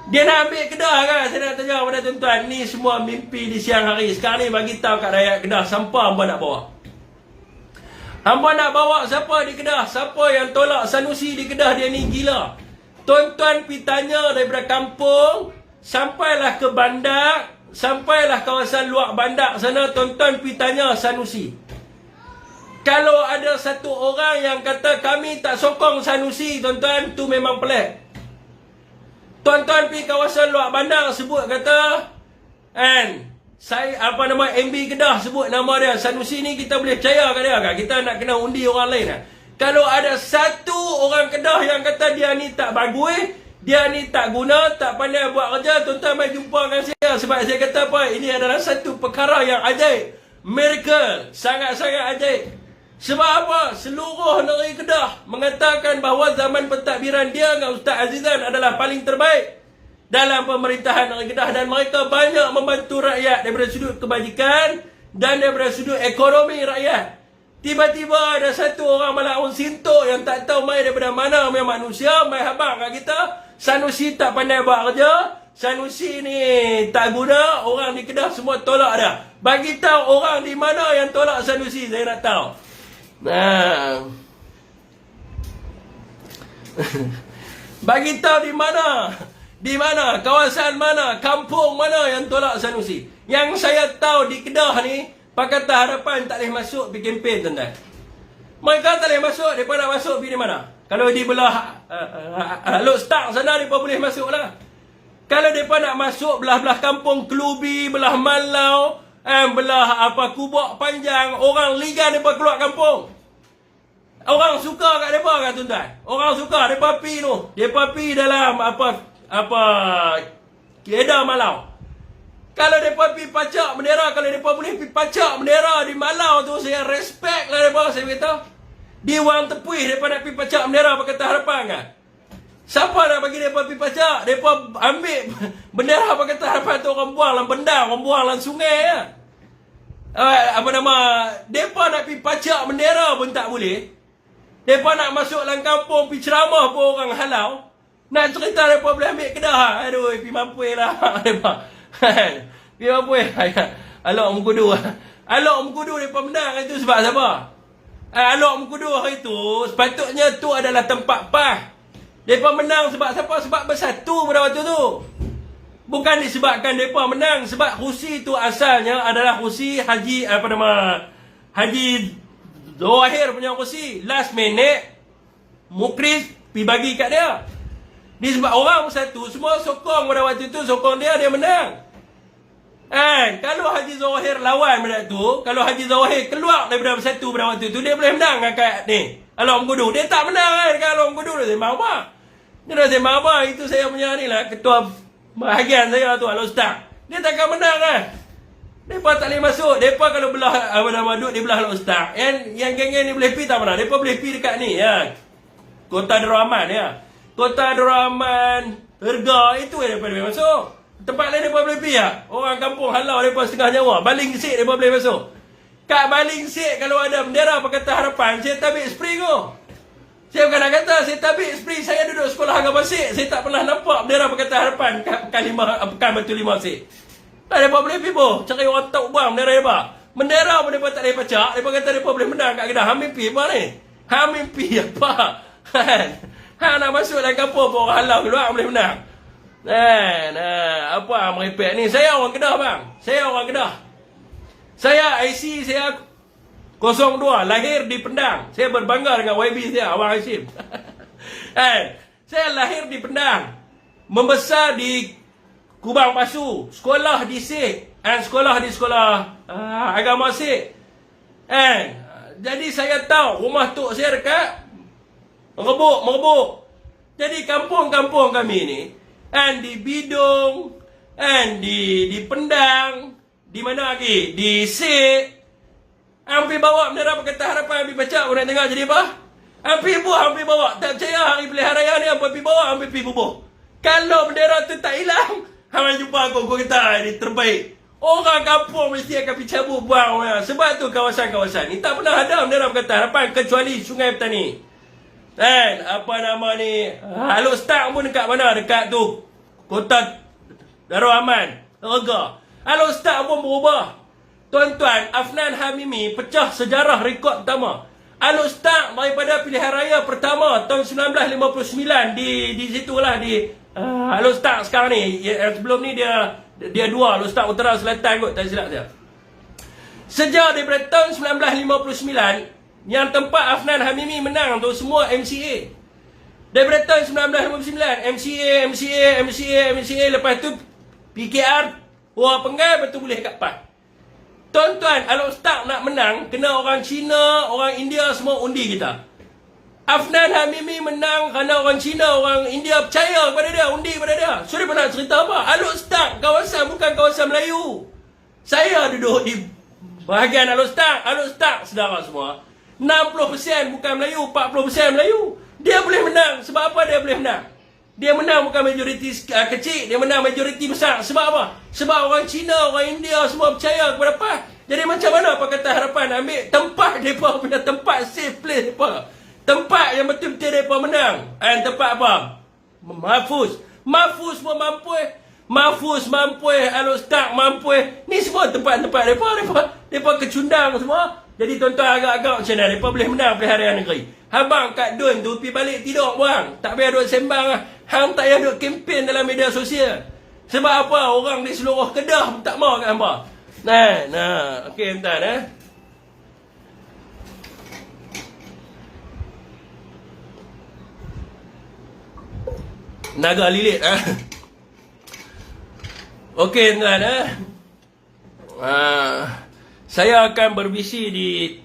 Dia nak ambil Kedah kan. Saya nak tanya kepada tuan-tuan, ni semua mimpi di siang hari. Sekarang ni bagi tahu kat rakyat Kedah, siapa hangpa nak bawa? Hangpa nak bawa siapa di Kedah? Siapa yang tolak Sanusi di Kedah? Dia ni gila. Tuan-tuan pergi tanya daripada kampung, sampailah ke bandar, sampailah kawasan luar bandar sana, tuan-tuan pergi tanya Sanusi. Kalau ada satu orang yang kata kami tak sokong Sanusi, tuan-tuan, tu memang pelik. Tuan-tuan pergi kawasan luar bandar sebut kata, saya MB Kedah sebut nama dia Sanusi ni, kita boleh percaya kat dia kan? Kita nak kena undi orang lain kan? Kalau ada satu orang Kedah yang kata dia ni tak bagus, dia ni tak guna, tak pandai buat kerja, tuan-tuan mari jumpa dengan saya. Sebab saya kata apa? Ini adalah satu perkara yang ajaib. Miracle. Sangat-sangat ajaib. Sebab apa? Seluruh negeri Kedah mengatakan bahawa zaman pentadbiran dia dengan Ustaz Azizan adalah paling terbaik dalam pemerintahan negeri Kedah. Dan mereka banyak membantu rakyat daripada sudut kebajikan dan daripada sudut ekonomi rakyat. Tiba-tiba ada satu orang Malaun Sinto yang tak tahu mai daripada mana punya manusia, mai habang kat kita, Sanusi tak pandai buat kerja, Sanusi ni tak guna, orang di Kedah semua tolak dia. Bagi tahu orang di mana yang tolak Sanusi, saya nak tahu. Bagi tahu di mana? Di mana? Kawasan mana? Kampung mana yang tolak Sanusi? Yang saya tahu di Kedah ni, Pakatan Harapan tak boleh masuk pergi kempen, tuan-tuan. Mereka tak boleh masuk, mereka nak masuk pergi di mana? Kalau di belah Lok Stark sana, mereka boleh masuk lah. Kalau mereka nak masuk belah-belah kampung Kelubi, belah Malau, belah Kubak Panjang, orang Liga mereka keluar kampung. Orang suka kat mereka kan, tuan-tuan? Orang suka, mereka pergi tu. Mereka pergi dalam Kedah Malau. Kalau mereka pergi pacak bendera, kalau mereka boleh pergi pacak bendera di Malau tu, saya respect lah mereka, saya kata. Di Wang Tepuih, mereka nak pergi pacak bendera Pakatan Harapan kan? Siapa nak bagi mereka pergi pacak? Mereka ambil bendera Pakatan Harapan tu, orang buang dalam bendang, orang buang dalam sungai ya. Mereka nak pergi pacak bendera pun tak boleh. Mereka nak masuk dalam kampung, pergi ceramah pun orang halau. Nak cerita mereka boleh ambil Kedah. Aduh, pergi mampu lah mereka. Dia apa Alok Mengkudu. Alok Mengkudu mereka menang itu sebab siapa? Alok Mengkudu hari itu sepatutnya tu adalah tempat PAS. Mereka menang sebab siapa? Sebab bersatu pada waktu tu. Bukan disebabkan mereka menang, sebab kursi tu asalnya adalah kursi Haji Haji Zawahir punya kursi. Last minute Mukris pergi bagi kat dia. Disebab orang bersatu, semua sokong pada waktu tu, sokong dia menang. Kalau Haji Zawahir lawan pada tu, kalau Haji Zawahir keluar daripada bersatu pada waktu tu, dia boleh menang kat ni Alok Mengkudu. Dia tak menang kan kat Alok Mengkudu. Dia sembang apa? Dia dah sembang apa? Itu saya punya ni lah, ketua bahagian saya tu, Alok Stark. Dia takkan menang kan. Mereka tak boleh masuk. Mereka kalau belah duduk di belah Alok Stark, yang geng-geng ni boleh pergi tak mana? Mereka boleh pergi dekat ni ya, Kota Darul Aman ya. Kota Darul Aman, Terga, itu yang mereka boleh masuk. Tempat lain mereka boleh pergi tak? Orang kampung halau mereka setengah nyawa. Baling Sik mereka boleh masuk. Kat Baling Sik kalau ada bendera Pakatan Harapan, saya tabik spring tu. Saya bukan nak kata saya tabik spring. Saya duduk sekolah agama Sik, saya tak pernah nampak bendera Pakatan Harapan Pekan Batu Lima Sik. Tak, mereka boleh pergi boh. Cari orang tak buang bendera mereka. Bendera pun mereka tak boleh pacak. Mereka kata mereka boleh menang kat Kedah. Hang mimpi apa ni? Hang mimpi apa? Hang nak masuk dalam kampung pun orang halau keluar boleh menang. Apa merepek ni? Saya orang Kedah bang. Saya orang Kedah. Saya IC saya 02, lahir di Pendang. Saya berbangga dengan YB saya, Abang Hashim. Saya lahir di Pendang, membesar di Kubang Pasu, sekolah di Sik, sekolah di sekolah agama Sik. Jadi saya tahu rumah tok saya dekat Merebuk. Jadi kampung-kampung kami ni, di Bidung, di Pendang, di mana lagi? Di Sik. Hampir bawa bendera Pakatan Harapan, hampir baca, orang nak tengok jadi apa? Hampir bawa. Tak percaya hari pilihan raya ni, hampir bawa, hampir pergi bubuh. Kalau bendera tu tak hilang, hamil jumpa aku kata ini terbaik. Orang kampung mesti akan pergi cabut buang. Sebab tu kawasan-kawasan ni tak pernah ada bendera Pakatan Harapan kecuali Sungai Petani. Apa nama ni? Alok Stark pun dekat mana? Dekat tu Kota Darul Aman, Rega. Al-Ustaz pun berubah. Tuan-tuan, Afnan Hamimi pecah sejarah rekod pertama. Al-Ustaz daripada pilihan raya pertama tahun 1959 di situlah di Al-Ustaz sekarang ni. Sebelum ni dia dua, Al-Ustaz Utara Selatan kot, tak silap saya. Sejak daripada tahun 1959 yang tempat Afnan Hamimi menang tu semua MCA. Daripada tahun 1959 MCA, lepas tu PKR, orang Pengai betul boleh kat PAS. Tuan-tuan, Al-Ustaz nak menang, kena orang Cina, orang India semua undi kita. Afnan Hamimi menang kerana orang Cina, orang India percaya kepada dia, undi kepada dia. So, dia nak cerita apa? Al-Ustaz, kawasan bukan kawasan Melayu. Saya duduk di bahagian Al-Ustaz. Al-Ustaz, saudara semua, 60% bukan Melayu, 40% Melayu. Dia boleh menang. Sebab apa dia boleh menang? Dia menang bukan majoriti kecil, dia menang majoriti besar. Sebab apa? Sebab orang Cina, orang India semua percaya kepada PAS. Jadi macam mana Pakatan Harapan ambil tempat mereka punya tempat safe place mereka, tempat yang betul-betul mereka menang. Dan tempat apa? Mahfuz pun mampu. Mahfuz mampu, Al-Ustaz mampu. Ni semua tempat-tempat mereka kecundang semua. Jadi tuan-tuan agak-agak macam mana mereka boleh menang pilihan raya negeri. Abang kat Dun tu pergi balik tidur bang. Tak payah duduk sembang lah. Hang tak payah duduk kempen dalam media sosial. Sebab apa? Orang di seluruh Kedah pun tak mahu kat hamba. Nah. Okey tuan Naga lilit Okey tuan saya akan berbisi di